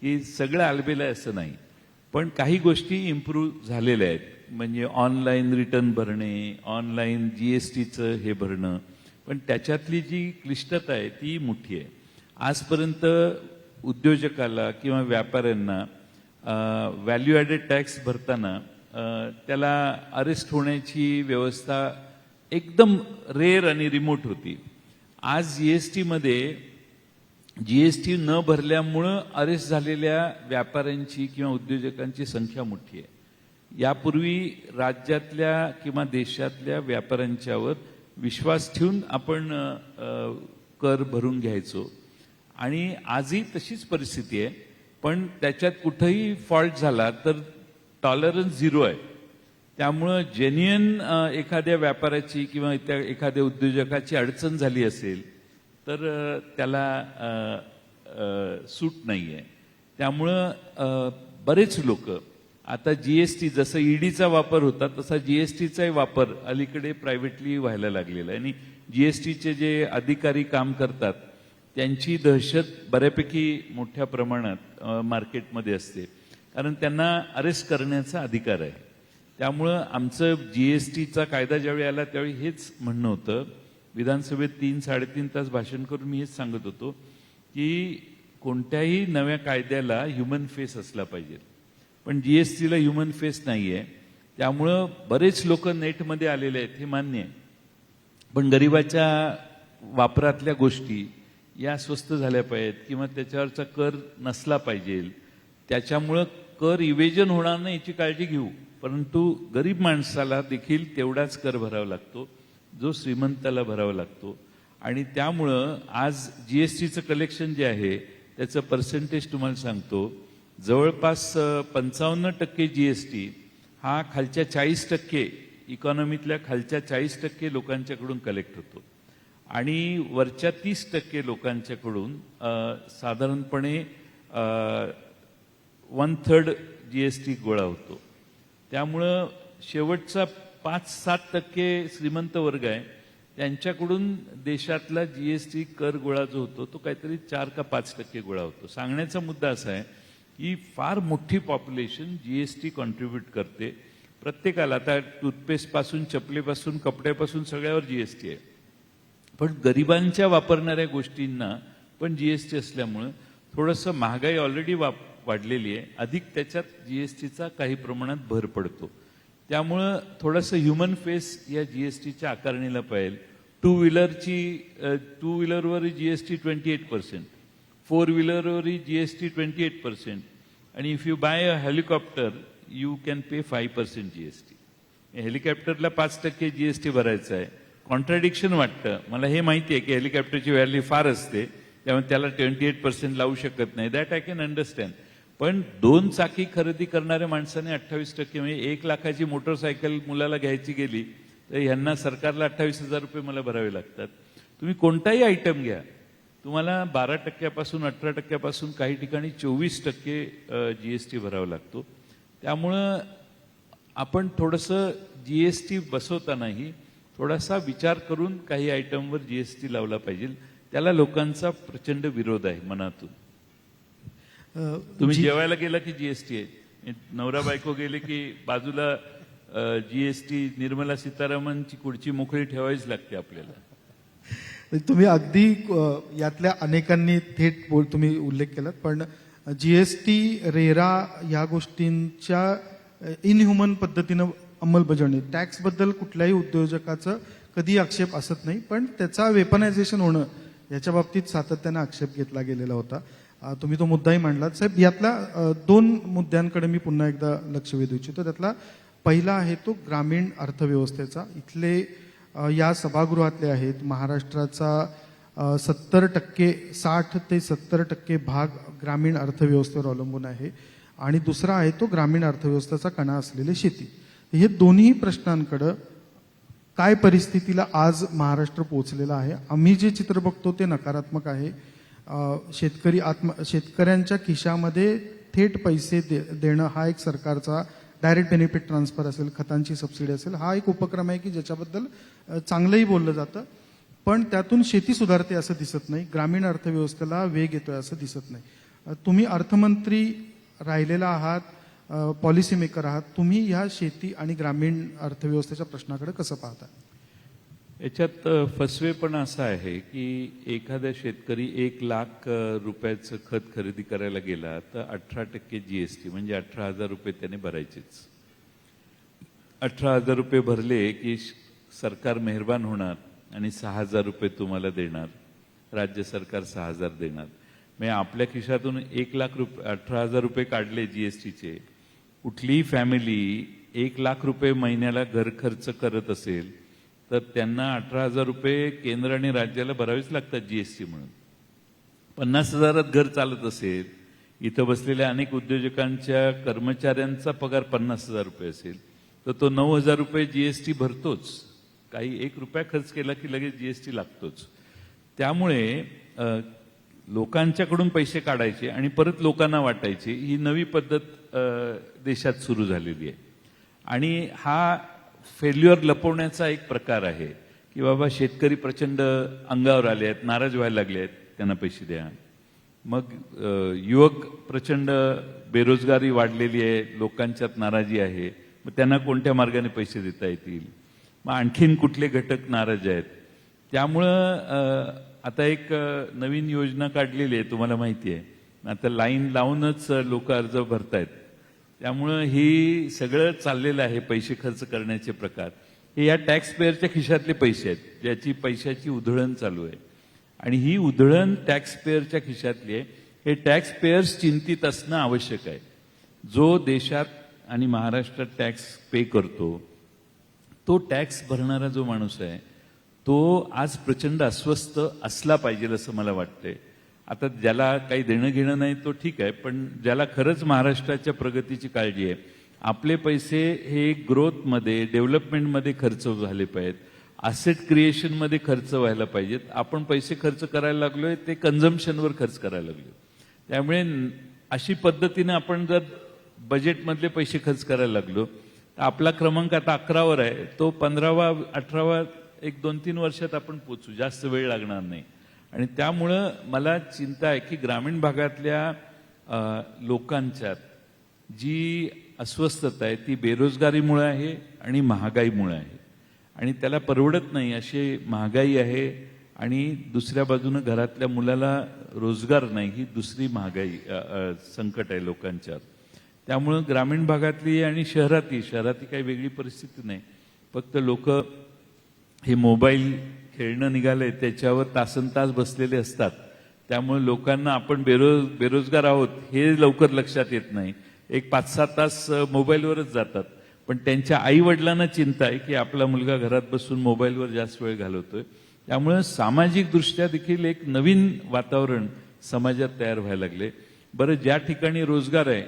की सगळं आलबेलं असं नाही, पण काही गोष्टी इम्प्रूव्ह झालेल्या आहेत. म्हणजे ऑनलाईन रिटर्न भरणे, ऑनलाईन GSTचं हे भरणं, पण त्याच्यातली जी क्लिष्टता आहे ती मोठी आहे. आजपर्यंत उद्योजकाला किंवा व्यापाऱ्यांना व्हॅल्यू ॲडेड टॅक्स भरताना त्याला अरेस्ट होण्याची व्यवस्था एकदम रेअर आणि रिमोट होती. आज GSTमध्ये GST न भरल्यामुळं अरेस्ट झालेल्या व्यापाऱ्यांची किंवा उद्योजकांची संख्या मोठी आहे. यापूर्वी राज्यातल्या किंवा देशातल्या व्यापाऱ्यांच्यावर विश्वास ठेवून आपण कर भरून घ्यायचो, आणि आजही तशीच परिस्थिती आहे. पण त्याच्यात कुठंही फॉल्ट झाला तर टॉलरन्स 0 आहे. त्यामुळं जेन्युइन एखाद्या व्यापाऱ्याची किंवा एखाद्या उद्योजकाची अडचण झाली असेल तर त्याला सूट नाही आहे. त्यामुळं बरेच लोक आता GST, जसं EDचा वापर होता तसा GSTचाही वापर अलीकडे प्रायव्हेटली व्हायला लागलेला आहे. आणि GSTचे जे अधिकारी काम करतात त्यांची दहशत बऱ्यापैकी मोठ्या प्रमाणात मार्केटमध्ये असते, कारण त्यांना अरेस्ट करण्याचा अधिकार आहे. त्यामुळं आमचं GSTचा कायदा ज्यावेळी आला त्यावेळी हेच म्हणणं होतं. विधानसभेत 3-3.5 तास भाषण करून मी हेच सांगत होतो की कोणत्याही नव्या कायद्याला ह्युमन फेस असला पाहिजे, पण GSTला ह्युमन फेस नाही आहे. त्यामुळं बरेच लोक नेटमध्ये आलेले आहेत, हे मान्य आहे, पण गरिबाच्या वापरातल्या गोष्टी या स्वस्त झाल्या पाहिजेत किंवा त्याच्यावरचा कर नसला पाहिजे. त्याच्यामुळं कर इवेजन होणार नाही याची काळजी घेऊ, परंतु गरीब माणसाला देखील तेवढाच कर भरावा लागतो जो श्रीमंताला भरावा लागतो. आणि त्यामुळं आज GSTचं कलेक्शन जे आहे त्याचं पर्सेंटेज तुम्हाला सांगतो, जवळपास 55% GST हा खालच्या 40% इकॉनॉमीतल्या खालच्या 40% लोकांच्याकडून कलेक्ट होतो, आणि वरच्या 30% लोकांच्याकडून साधारणपणे 1/3 GST गोळा होतो. त्यामुळं शेवटचा 5-7% श्रीमंत वर्ग आहे त्यांच्याकडून देशातला GST कर गोळा जो होतो तो काहीतरी 4 का 5% गोळा होतो. सांगण्याचा मुद्दा असा आहे की फार मोठी पॉप्युलेशन GST कॉन्ट्रीब्यूट करते. प्रत्येकाला आता टूथपेस्ट पासून, चपलेपासून, कपड्यापासून सगळ्यावर GST आहे, पण गरिबांच्या वापरणाऱ्या गोष्टींना पण GST असल्यामुळं थोडंसं महागाई ऑलरेडी वाढलेली आहे, अधिक त्याच्यात GSTचा काही प्रमाणात भर पडतो. त्यामुळं थोडंसं ह्युमन फेस या GSTच्या आकारणीला पाहिजे. टू व्हीलरवर GST 28%, 4 व्हीलरवर GST 28%, आणि if you buy a helicopter you can pay 5% GST. हेलिकॉप्टरला 5% GST भरायचा आहे. कॉन्ट्राडिक्शन वाटतं मला, हे माहिती आहे की हेलिकॉप्टरची व्हॅल्यू फार असते त्यामुळे त्याला 28% लावू शकत नाही, दॅट आय कॅन अंडरस्टँड. पण 2 चाकी खरेदी करणाऱ्या माणसाने 28%, म्हणजे 1 लाखाची मोटरसायकल मुलाला घ्यायची गेली तर ह्यांना सरकारला 28,000 रुपये मला भरावे लागतात. तुम्ही कोणताही आयटम घ्या, तुम्हाला 12% 18% काही ठिकाणी 24% GST भरावा लागतो. त्यामुळं आपण थोडंसं GST बसवतानाही थोडासा विचार करून काही आयटमवर GST लावला पाहिजे. त्याला लोकांचा प्रचंड विरोध आहे मनातून. तुम्ही जेवायला गेला की GST आहे, नवरा बायको गेले की बाजूला GST, निर्मला सीतारामनची खुर्ची मोकळी ठेवावीच लागते आपल्याला. तुम्ही अगदी यातल्या अनेकांनी थेट तुम्ही उल्लेख केलात, पण GST, रेरा या गोष्टींच्या इनह्युमन पद्धतीनं अंमलबजावणी, टॅक्सबद्दल कुठल्याही उद्योजकाचं कधी आक्षेप असत नाही, पण त्याचा वेपनायझेशन होणं याच्या बाबतीत सातत्यानं आक्षेप घेतला गेलेला होता. तुम्ही तो मुद्दाही मांडलात. साहेब, यातल्या 2 मुद्द्यांकडे मी पुन्हा एकदा लक्ष वेधू इच्छितो. त्यातला पहिला आहे तो ग्रामीण अर्थव्यवस्थेचा. इथले या सभागृहातले आहेत महाराष्ट्राचा 70% 60 ते 70% भाग ग्रामीण अर्थव्यवस्थेवर अवलंबून आहे आणि दुसरा आहे तो ग्रामीण अर्थव्यवस्थेचा कणा असलेली शेती. हे दोन्ही प्रश्नांकडे काय परिस्थितीला आज महाराष्ट्र पोहोचलेला आहे. आम्ही जे चित्र बघतो ते नकारात्मक आहे. शेतकऱ्यांच्या खिशामध्ये थेट पैसे देणं हा एक सरकारचा डायरेक्ट बेनिफिट ट्रान्सफर असेल, खतांची सबसिडी असेल, हा एक उपक्रम आहे की ज्याच्याबद्दल चांगलंही बोललं जातं, पण त्यातून शेती सुधारते असं दिसत नाही, ग्रामीण अर्थव्यवस्थेला वेग येतोय असं दिसत नाही. तुम्ही अर्थमंत्री राहिलेला आहात, पॉलिसी मेकर आहात, तुम्ही ह्या शेती आणि ग्रामीण अर्थव्यवस्थेच्या प्रश्नाकडे कसं पाहता? याच्यात फसवेपणा असा आहे की एखाद्या शेतकरी 1,00,000 रुपयाचं खत खरेदी करायला गेला तर 18% GST म्हणजे 18,000 रुपये त्याने भरायचेच. 18,000 रुपये भरले की सरकार मेहरबान होणार आणि 6,000 रुपये तुम्हाला देणार, राज्य सरकार 6,000 देणार. म्हणजे आपल्या खिशातून 1,00,000 रुपये 18,000 रुपये काढले GSTचे, कुठलीही फॅमिली 1,00,000 रुपये महिन्याला घर खर्च करत असेल तर त्यांना 18,000 रुपये केंद्र आणि राज्याला भरावेच लागतात GST म्हणून. 50,000 घर चालत असेल, इथं बसलेल्या अनेक उद्योजकांच्या कर्मचाऱ्यांचा पगार 50,000 रुपये असेल तर तो 9,000 रुपये GST भरतोच. काही 1 रुपया खर्च केला की लगेच GST लागतोच. त्यामुळे लोकांच्याकडून पैसे काढायचे आणि परत लोकांना वाटायचे, ही नवी पद्धत देशात सुरू झालेली आहे. आणि हा फेल्युअर लपवण्याचा एक प्रकार आहे की बाबा शेतकरी प्रचंड अंगावर आले आहेत, नाराज व्हायला लागले आहेत, त्यांना पैसे द्या. मग युवक प्रचंड बेरोजगारी वाढलेली आहे, लोकांच्यात नाराजी आहे, मग त्यांना कोणत्या मार्गाने पैसे देता येतील. मग आणखीन कुठले घटक नाराज आहेत. त्यामुळं आता एक नवीन योजना काढलेली आहे, तुम्हाला माहिती आहे. आता लाईन लावूनच लोक अर्ज भरतायत. त्यामुळं ही सगळं चाललेलं आहे पैसे खर्च करण्याचे प्रकार. हे या टॅक्स पेअरच्या खिशातले पैसे आहेत, ज्याची पैशाची उधळण चालू आहे. आणि ही उधळण टॅक्स पेअरच्या खिशातली आहे. हे टॅक्स पेअर्स चिंतित असणं आवश्यक आहे. जो देशात आणि महाराष्ट्रात टॅक्स पे करतो, तो टॅक्स भरणारा जो माणूस आहे तो आज प्रचंड अस्वस्थ असला पाहिजे असं मला वाटतंय. आता ज्याला काही देणं घेणं नाही तो ठीक आहे, पण ज्याला खरंच महाराष्ट्राच्या प्रगतीची काळजी आहे, आपले पैसे हे ग्रोथमध्ये, डेव्हलपमेंटमध्ये खर्च झाले पाहिजेत, असेट क्रिएशनमध्ये खर्च व्हायला पाहिजेत. आपण पैसे खर्च करायला लागलोय ते कन्झम्पशनवर खर्च करायला लागलो. त्यामुळे अशी पद्धतीने आपण जर बजेटमधले पैसे खर्च करायला लागलो तर आपला क्रमांक आता 11वर आहे, तो 15वा 18वा 1-2-3 वर्षात आपण पोचू, जास्त वेळ लागणार नाही. आणि त्यामुळं मला चिंता आहे की ग्रामीण भागातल्या लोकांच्यात जी अस्वस्थता आहे ती बेरोजगारीमुळे आहे आणि महागाईमुळे आहे. आणि त्याला परवडत नाही अशी महागाई आहे आणि दुसऱ्या बाजूनं घरातल्या मुलाला रोजगार नाही, ही दुसरी महागाई संकट आहे लोकांच्यात. त्यामुळं ग्रामीण भागातली आणि शहरातली काही वेगळी परिस्थिती नाही. फक्त लोक हे मोबाईल खेळणं निघालंय त्याच्यावर तासनतास बसलेले असतात. त्यामुळे लोकांना आपण बेरोजगार आहोत हे लवकर लक्षात येत नाही. एक 5-6 तास मोबाईलवरच जातात. पण त्यांच्या आई वडिलांना चिंता आहे की आपला मुलगा घरात बसून मोबाईलवर जास्त वेळ घालवतोय. त्यामुळे सामाजिक दृष्ट्या देखील एक नवीन वातावरण समाजात तयार व्हायला लागले. बरं, ज्या ठिकाणी रोजगार आहे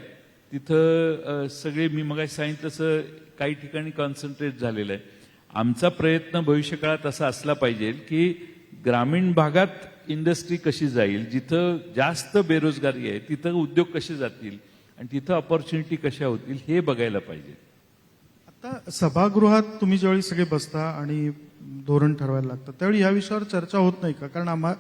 तिथं सगळे मी मगाशी सांगितलं तसं काही ठिकाणी कॉन्सन्ट्रेट झालेलं आहे. आमचा प्रयत्न भविष्यकाळात असा असला पाहिजे की ग्रामीण भागात इंडस्ट्री कशी जाईल, जिथं जास्त बेरोजगारी आहे तिथं उद्योग कसे जातील आणि तिथं ऑपॉर्च्युनिटी कशा होतील हे बघायला पाहिजे. आता सभागृहात तुम्ही ज्यावेळी सगळे बसता आणि धोरण ठरवायला लागतं त्यावेळी या विषयावर चर्चा होत नाही का? कारण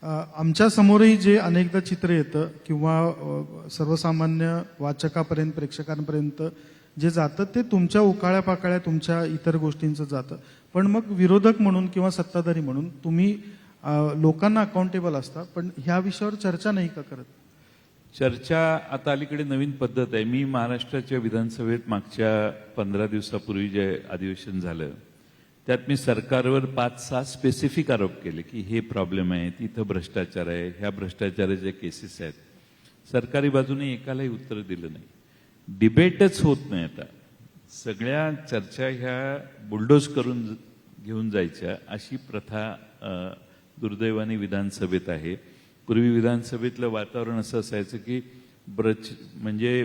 आमच्या समोरही जे अनेकदा चित्र येतं किंवा सर्वसामान्य वाचकापर्यंत, प्रेक्षकांपर्यंत जे जातं ते तुमच्या उकाळ्या पाकाळ्या तुमच्या इतर गोष्टींचं जातं. पण मग विरोधक म्हणून किंवा सत्ताधारी म्हणून तुम्ही लोकांना अकाउंटेबल असता, पण ह्या विषयावर चर्चा नाही का करत? चर्चा आता अलीकडे नवीन पद्धत आहे. मी महाराष्ट्राच्या विधानसभेत मागच्या 15 दिवसापूर्वी जे अधिवेशन झालं त्यात मी सरकारवर 5-6 स्पेसिफिक आरोप केले की हे प्रॉब्लेम आहे, तिथं भ्रष्टाचार आहे, ह्या भ्रष्टाचाराच्या केसेस आहेत. सरकारी बाजूने एकालाही उत्तर दिलं नाही. डिबेटच होत नाही. आता सगळ्या चर्चा ह्या बुलडोज करून घेऊन जायच्या अशी प्रथा दुर्दैवाने विधानसभेत आहे. पूर्वी विधानसभेतलं वातावरण असं असायचं की म्हणजे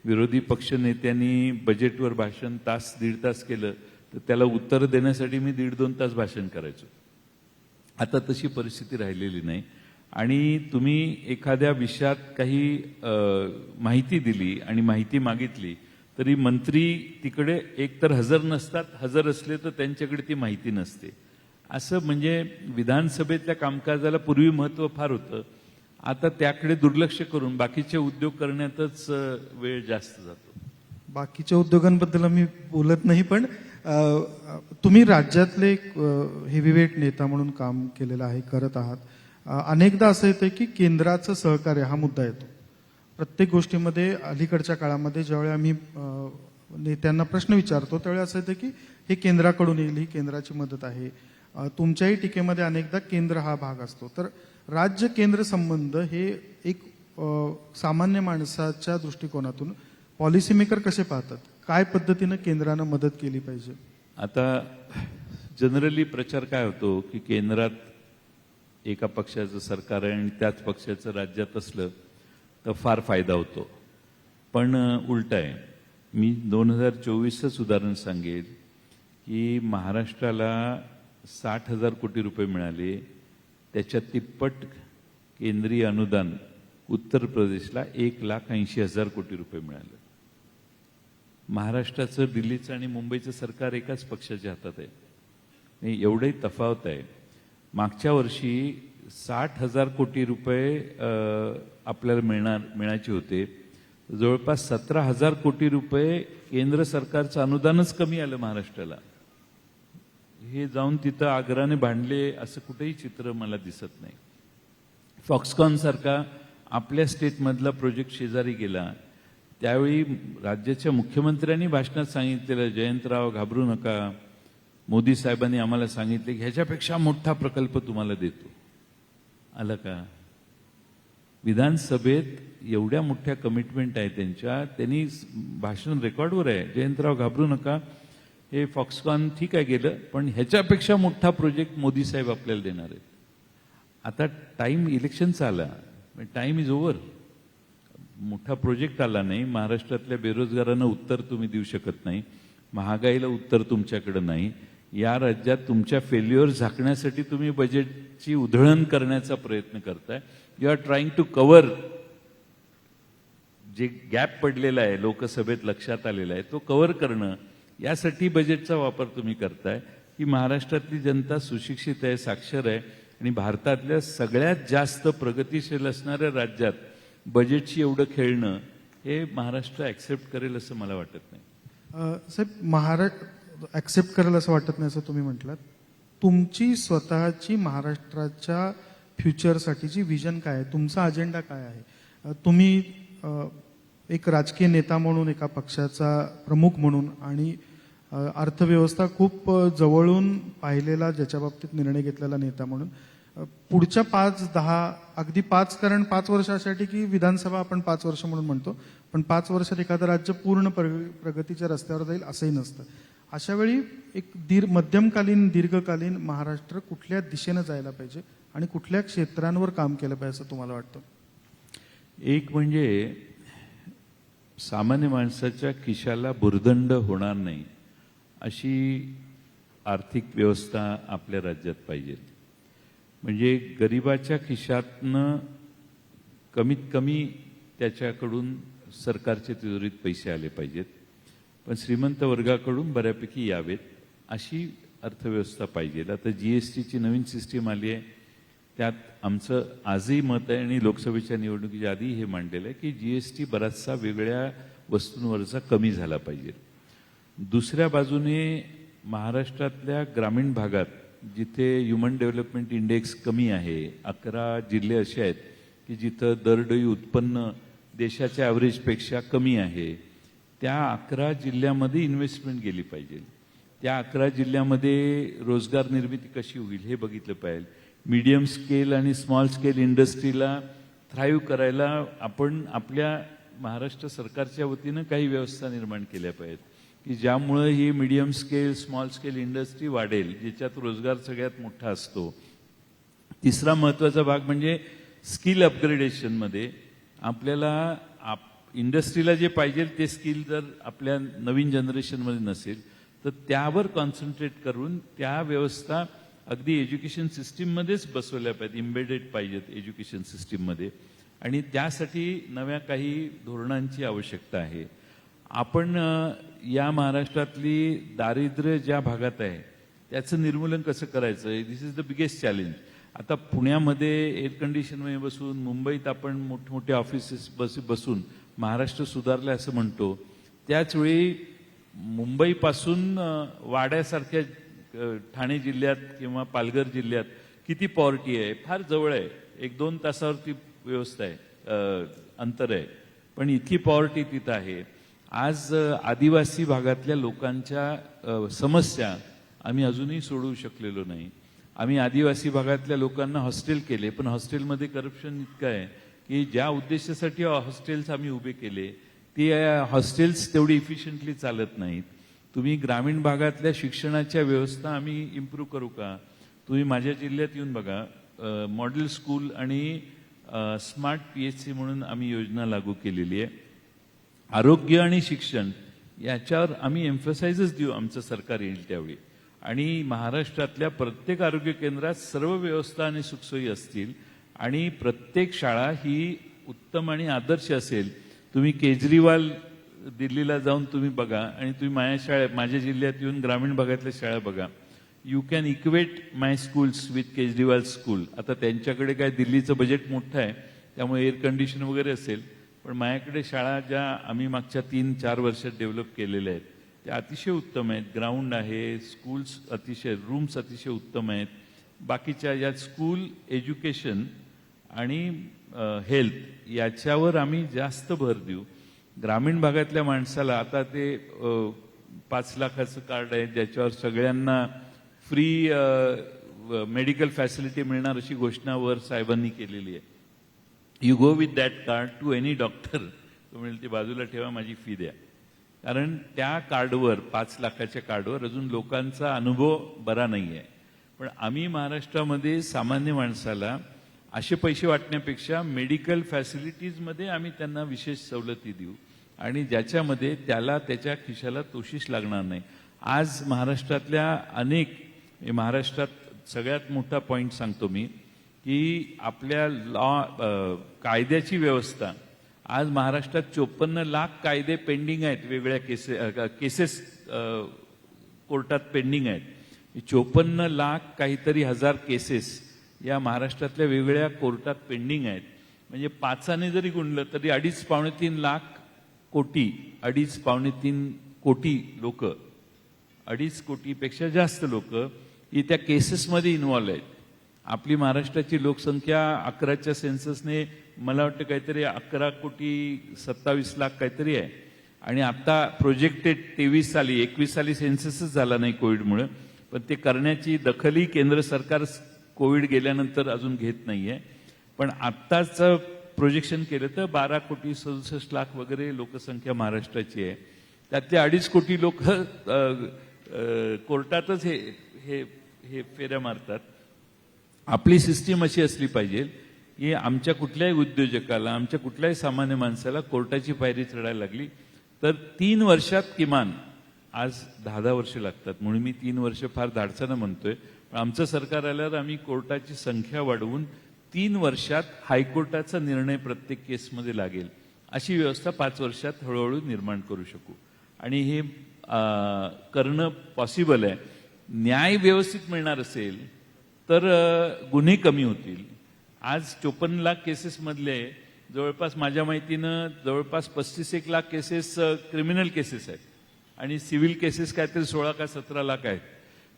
विरोधी पक्षनेत्यांनी बजेटवर भाषण तास दीड तास केलं तर त्याला उत्तर देण्यासाठी मी 1.5-2 तास भाषण करायचो. आता तशी परिस्थिती राहिलेली नाही. आणि तुम्ही एखाद्या विषयात काही माहिती दिली आणि माहिती मागितली तरी मंत्री तिकडे एकतर हजर नसतात, हजर असले तर त्यांच्याकडे ती माहिती नसते. असं म्हणजे विधानसभेतल्या कामकाजाला पूर्वी महत्त्व फार होतं. आता त्याकडे दुर्लक्ष करून बाकीचे उद्योग करण्यातच वेळ जास्त जातो. बाकीच्या उद्योगांबद्दल मी बोलत नाही, पण तुम्ही राज्यातले हेवीवेट नेता म्हणून काम केलेलं आहे, करत आहात. अनेकदा असं येतं की केंद्राचं सहकार्य हा मुद्दा येतो प्रत्येक गोष्टीमध्ये. अलीकडच्या काळामध्ये ज्यावेळी आम्ही नेत्यांना प्रश्न विचारतो त्यावेळी असं येतं की हे केंद्राकडून येईल, ही केंद्राची मदत आहे. तुमच्याही टीकेमध्ये अनेकदा केंद्र हा भाग असतो. तर राज्य केंद्र संबंध हे एक सामान्य माणसाच्या दृष्टिकोनातून पॉलिसी मेकर कसे पाहतात? काय पद्धतीनं केंद्रानं मदत केली पाहिजे? आता जनरली प्रचार काय होतो की केंद्रात एका पक्षाचं सरकार आहे आणि त्याच पक्षाचं राज्यात असलं तर फार फायदा होतो. पण उलट आहे. मी 2024च उदाहरण सांगेल की महाराष्ट्राला 60,000 कोटी रुपये मिळाले, त्याच्या तिप्पट केंद्रीय अनुदान उत्तर प्रदेशला 1,80,000 कोटी रुपये मिळालं. महाराष्ट्राचं, दिल्लीचं आणि मुंबईचं सरकार एकाच पक्षाच्या हातात आहे. एवढंही तफावत आहे. मागच्या वर्षी 60,000 कोटी रुपये आपल्याला मिळायचे होते. जवळपास 17,000 कोटी रुपये केंद्र सरकारचं अनुदानच कमी आलं महाराष्ट्राला. हे जाऊन तिथं आग्रहाने भांडले असं कुठेही चित्र मला दिसत नाही. फॉक्सकॉन सारखा आपल्या स्टेटमधला प्रोजेक्ट शेजारी गेला त्यावेळी राज्याच्या मुख्यमंत्र्यांनी भाषणात सांगितलेलं, जयंतराव घाबरू नका, मोदी साहेबांनी आम्हाला सांगितले की ह्याच्यापेक्षा मोठा प्रकल्प तुम्हाला देतो. आलं का? विधानसभेत एवढ्या मोठ्या कमिटमेंट आहे त्यांच्या, त्यांनी भाषण रेकॉर्डवर आहे, जयंतराव घाबरू नका, हे फॉक्सकॉन ठीक आहे गेलं, पण ह्याच्यापेक्षा मोठा प्रोजेक्ट मोदी साहेब आपल्याला देणार आहेत. आता टाइम इलेक्शनचा आला, टाइम इज ओव्हर. मोठा प्रोजेक्ट आला नाही. महाराष्ट्रातल्या बेरोजगारांना उत्तर तुम्ही देऊ शकत नाही, महागाईला उत्तर तुमच्याकडे नाही. या राज्यात तुमच्या फेल्युअर झाकण्यासाठी तुम्ही बजेटची उधळण करण्याचा प्रयत्न करताय. You are trying to cover जे गॅप पडलेला आहे, लोकसभेत लक्षात आलेला आहे, तो कव्हर करणं यासाठी बजेटचा वापर तुम्ही करताय. की महाराष्ट्रातली जनता सुशिक्षित आहे, साक्षर आहे आणि भारतातल्या सगळ्यात जास्त प्रगतीशील असणाऱ्या राज्यात बजेटशी एवढं खेळणं हे महाराष्ट्र ऍक्सेप्ट करेल असं मला वाटत नाही. साहेब, महाराष्ट्र ऍक्सेप्ट करेल असं वाटत नाही असं तुम्ही म्हटलात. तुमची स्वतःची महाराष्ट्राच्या फ्युचरसाठीची विजन काय आहे? तुमचा अजेंडा काय आहे? तुम्ही एक राजकीय नेता म्हणून, एका पक्षाचा प्रमुख म्हणून आणि अर्थव्यवस्था खूप जवळून पाहिलेला, ज्याच्या बाबतीत निर्णय घेतलेला नेता म्हणून पुढच्या 5-10 अगदी 5, कारण 5 वर्षासाठी की विधानसभा आपण 5 वर्ष म्हणून म्हणतो, पण 5 वर्षात एखादं राज्य पूर्ण प्रगतीच्या रस्त्यावर जाईल असंही नसतं. अशा वेळी एक मध्यमकालीन, दीर्घकालीन महाराष्ट्र कुठल्या दिशेनं जायला पाहिजे आणि कुठल्या क्षेत्रांवर काम केलं पाहिजे असं तुम्हाला वाटतं? एक म्हणजे सामान्य माणसाच्या खिशाला भुर्दंड होणार नाही अशी आर्थिक व्यवस्था आपल्या राज्यात पाहिजे. म्हणजे गरिबाच्या खिशातनं कमीत कमी त्याच्याकडून सरकारच्या तिजोरीत पैसे आले पाहिजेत, पण श्रीमंत वर्गाकडून बऱ्यापैकी यावेत अशी अर्थव्यवस्था पाहिजे. आता जीएसटीची नवीन सिस्टीम आली आहे, त्यात आमचं आजही मत आहे आणि लोकसभेच्या निवडणुकीच्या आधी हे मांडलेलं आहे की जीएसटी बराचसा वेगळ्या वस्तूंवरचा कमी झाला पाहिजे. दुसऱ्या बाजूने महाराष्ट्रातल्या ग्रामीण भागात जिथे ह्युमन डेव्हलपमेंट इंडेक्स कमी आहे, 11 जिल्हे असे आहेत की जिथं दरडोई उत्पन्न देशाच्या ॲव्हरेजपेक्षा कमी आहे, त्या 11 जिल्ह्यामध्ये इन्व्हेस्टमेंट गेली पाहिजे. त्या 11 जिल्ह्यामध्ये रोजगार निर्मिती कशी होईल हे बघितलं पाहिजे. मीडियम स्केल आणि स्मॉल स्केल इंडस्ट्रीला थ्राईव्ह करायला आपण आपल्या महाराष्ट्र सरकारच्या वतीनं काही व्यवस्था निर्माण केल्या पाहिजेत. की ज्यामुळं ही medium scale small scale industry वाढेल, ज्याच्यात रोजगार सगळ्यात मोठा असतो. तिसरा महत्त्वाचा भाग म्हणजे स्किल अपग्रेडेशनमध्ये आपल्याला इंडस्ट्रीला जे पाहिजे ते स्किल जर आपल्या नवीन जनरेशनमध्ये नसेल तर त्यावर कॉन्सन्ट्रेट करून त्या व्यवस्था अगदी एज्युकेशन सिस्टीममध्येच बसवल्या पाहिजेत, इम्बेडेड पाहिजेत एज्युकेशन सिस्टीममध्ये. आणि त्यासाठी नव्या काही धोरणांची आवश्यकता आहे. आपण या महाराष्ट्रातली दारिद्र्य ज्या भागात आहे त्याचं निर्मूलन कसं करायचं, दिस इज द बिगेस्ट चॅलेंज. आता पुण्यामध्ये एअर कंडिशनमध्ये बसून, मुंबईत आपण मोठमोठे ऑफिसेस बसून महाराष्ट्र सुधारले असं म्हणतो, त्याचवेळी मुंबईपासून वाड्यासारख्या ठाणे जिल्ह्यात किंवा पालघर जिल्ह्यात किती पॉवर्टी आहे, फार जवळ आहे, 1-2 तासावरती व्यवस्था आहे, अंतर आहे, पण इतकी पॉवर्टी तिथं आहे. आज आदिवासी भागातल्या लोकांच्या समस्या आम्ही अजूनही सोडवू शकलेलो नाही. आम्ही आदिवासी भागातल्या लोकांना हॉस्टेल केले, पण हॉस्टेलमध्ये करप्शन इतकं आहे की ज्या उद्देशासाठी हॉस्टेल्स आम्ही उभे केले ते हॉस्टेल्स तेवढी इफिशियंटली चालत नाहीत. तुम्ही ग्रामीण भागातल्या शिक्षणाच्या व्यवस्था आम्ही इम्प्रूव्ह करू का? तुम्ही माझ्या जिल्ह्यात येऊन बघा, मॉडेल स्कूल आणि स्मार्ट PHC म्हणून आम्ही योजना लागू केलेली आहे. आरोग्य आणि शिक्षण याच्यावर आम्ही एम्फसाइजच देऊ, आमचं सरकार येईल त्यावेळी. आणि महाराष्ट्रातल्या प्रत्येक आरोग्य केंद्रात सर्व व्यवस्था आणि सुखसोयी असतील आणि प्रत्येक शाळा ही उत्तम आणि आदर्श असेल. तुम्ही केजरीवाल दिल्लीला जाऊन तुम्ही बघा आणि तुम्ही माझ्या जिल्ह्यात येऊन ग्रामीण भागातल्या शाळा बघा. You can equate my schools with Kejriwal school. आता त्यांच्याकडे काय दिल्लीचं बजेट मोठं आहे त्यामुळे एअर कंडिशन वगैरे असेल, पण माझ्याकडे शाळा ज्या आम्ही मागच्या 3-4 वर्षात डेव्हलप केलेल्या आहेत त्या अतिशय उत्तम आहेत. ग्राउंड आहे, स्कूल्स अतिशय, रूम्स अतिशय उत्तम आहेत. बाकीच्या यात स्कूल एज्युकेशन आणि हेल्थ याच्यावर आम्ही जास्त भर देऊ. ग्रामीण भागातल्या माणसाला आता ते 5 लाखाचं कार्ड आहे ज्याच्यावर सगळ्यांना फ्री मेडिकल फॅसिलिटी मिळणार अशी घोषणा वर साहेबांनी केलेली आहे. You go with that card to any doctor, तो म्हणेल ते बाजूला ठेवा, माझी फी द्या. कारण त्या कार्डवर, 5 लाखाच्या कार्डवर अजून लोकांचा अनुभव बरा नाही आहे. पण आम्ही महाराष्ट्रामध्ये सामान्य माणसाला असे पैसे वाटण्यापेक्षा मेडिकल फॅसिलिटीजमध्ये आम्ही त्यांना विशेष सवलती देऊ आणि ज्याच्यामध्ये त्याला त्याच्या खिशाला तोशिष लागणार नाही. आज महाराष्ट्रात सगळ्यात मोठा पॉईंट सांगतो मी की आपल्या कायद्याची व्यवस्था, आज महाराष्ट्रात 54 लाख कायदे पेंडिंग आहेत, वेगळ्या केसेस कोर्टात पेंडिंग आहेत. 54 लाख काहीतरी हजार केसेस या महाराष्ट्रातल्या वेगवेगळ्या कोर्टात पेंडिंग आहेत. म्हणजे 5ने जरी गुणलं तरी 2.5-3 लाख कोटी, 2.5-3 कोटी लोक, 2.5 कोटीपेक्षा जास्त लोक ही त्या केसेसमध्ये इन्व्हॉल्व आहेत. आपली महाराष्ट्राची लोकसंख्या 11च्या सेन्ससने मला वाटतं काहीतरी 11,27 लाख काहीतरी आहे. आणि आता प्रोजेक्टेड 23 साली, 21 साली सेन्ससच झाला नाही कोविडमुळे, पण ते करण्याची दखलही केंद्र सरकार कोविड गेल्यानंतर अजून घेत नाहीये. पण आत्ताच प्रोजेक्शन केलं तर 12,67 लाख वगैरे लोकसंख्या महाराष्ट्राची आहे. त्यातले 2.5 कोटी लोक कोर्टातच हे फेऱ्या मारतात. आपली सिस्टीम अशी असली पाहिजे की आमच्या कुठल्याही उद्योजकाला, आमच्या कुठल्याही सामान्य माणसाला कोर्टाची पायरी चढायला लागली तर 3 वर्षात किमान, आज 10 वर्ष लागतात म्हणून मी 3 वर्ष फार धाडसानं म्हणतोय, पण आमचं सरकार आल्यावर आम्ही कोर्टाची संख्या वाढवून 3 वर्षात हायकोर्टाचा निर्णय प्रत्येक केसमध्ये लागेल अशी व्यवस्था 5 वर्षात हळूहळू निर्माण करू शकू. आणि हे करणं पॉसिबल आहे. न्याय व्यवस्थित मिळणार असेल तर गुन्हे कमी होतील. आज 54 लाख केसेसमधले जवळपास माझ्या माहितीनं जवळपास 35-1 लाख केसेस क्रिमिनल केसेस आहेत आणि सिव्हिल केसेस काहीतरी 16 का 17 लाख आहेत.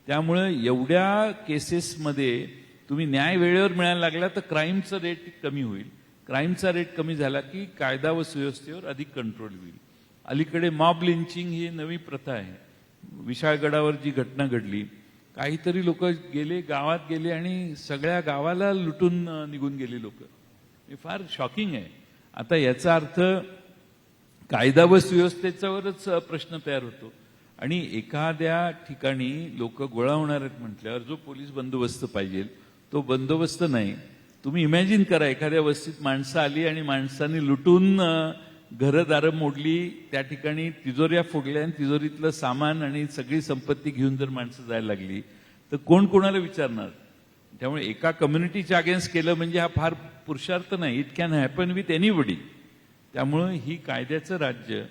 त्यामुळे एवढ्या केसेसमध्ये तुम्ही न्याय वेळेवर मिळायला लागला तर क्राईमचा रेट कमी होईल. क्राईमचा रेट कमी झाला की कायदा व सुव्यवस्थेवर अधिक कंट्रोल होईल. अलीकडे मॉब लिंचिंग ही नवी प्रथा आहे. विशाळगडावर जी घटना घडली, काहीतरी लोक गेले, गावात गेले आणि सगळ्या गावाला लुटून निघून गेली लोक. हे फार शॉकिंग आहे. आता याचा अर्थ कायदा व सुव्यवस्थेच्यावरच प्रश्न तयार होतो. आणि एखाद्या ठिकाणी लोक गोळा होणार आहेत म्हटल्यावर जो पोलीस बंदोबस्त पाहिजे तो बंदोबस्त नाही. तुम्ही इमॅजिन करा, एखाद्या वस्तीत माणसं आली आणि माणसांनी लुटून घरदारं मोडली, त्या ठिकाणी तिजोऱ्या फोडल्या आणि तिजोरीतलं सामान आणि सगळी संपत्ती घेऊन जर माणसं जायला लागली तर कोण कोणाला विचारणार? त्यामुळे एका कम्युनिटीच्या अगेन्स्ट केलं म्हणजे हा फार पुरुषार्थ नाही. It can happen with anybody. त्यामुळं ही कायद्याचं राज्य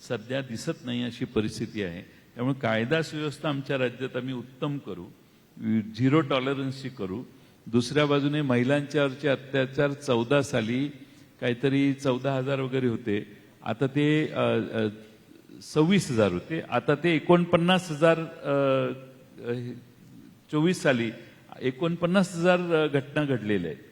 सध्या दिसत नाही अशी परिस्थिती आहे. त्यामुळे कायदा सुव्यवस्था आमच्या राज्यात आम्ही उत्तम करू, झिरो टॉलरन्सची करू. दुसऱ्या बाजूने महिलांच्यावरचे अत्याचार 14 साली काहीतरी 14,000 वगैरे होते, आता ते 26,000 होते, आता ते 49,000. 24 साली 49,000 घटना घडलेल्या आहेत.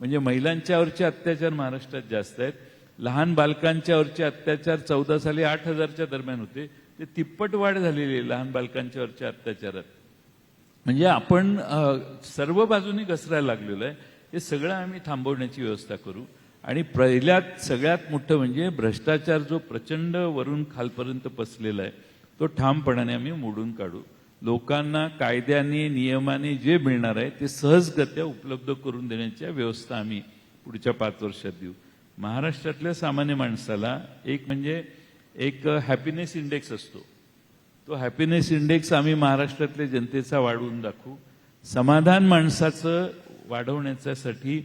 म्हणजे महिलांच्यावरचे अत्याचार महाराष्ट्रात जास्त आहेत. लहान बालकांच्यावरचे अत्याचार 14 साली 8,000च्या दरम्यान होते, ते तिप्पट वाढ झालेली आहे लहान बालकांच्यावरच्या अत्याचारात. म्हणजे आपण सर्व बाजूनी घसरायला लागलेलो आहे. हे सगळं आम्ही थांबवण्याची व्यवस्था करू. आणि पहिल्यात सगळ्यात मोठं म्हणजे भ्रष्टाचार जो प्रचंड वरून खालपर्यंत पसलेला आहे तो ठामपणाने आम्ही मोडून काढू. लोकांना कायद्याने नियमाने जे मिळणार आहे ते सहजगत्या उपलब्ध करून देण्याच्या व्यवस्था आम्ही पुढच्या 5 वर्षात देऊ. महाराष्ट्रातल्या सामान्य माणसाला एक म्हणजे एक हॅपीनेस इंडेक्स असतो, तो हॅपीनेस इंडेक्स आम्ही महाराष्ट्रातल्या जनतेचा वाढवून दाखवू. समाधान माणसाचं वाढवण्यासाठी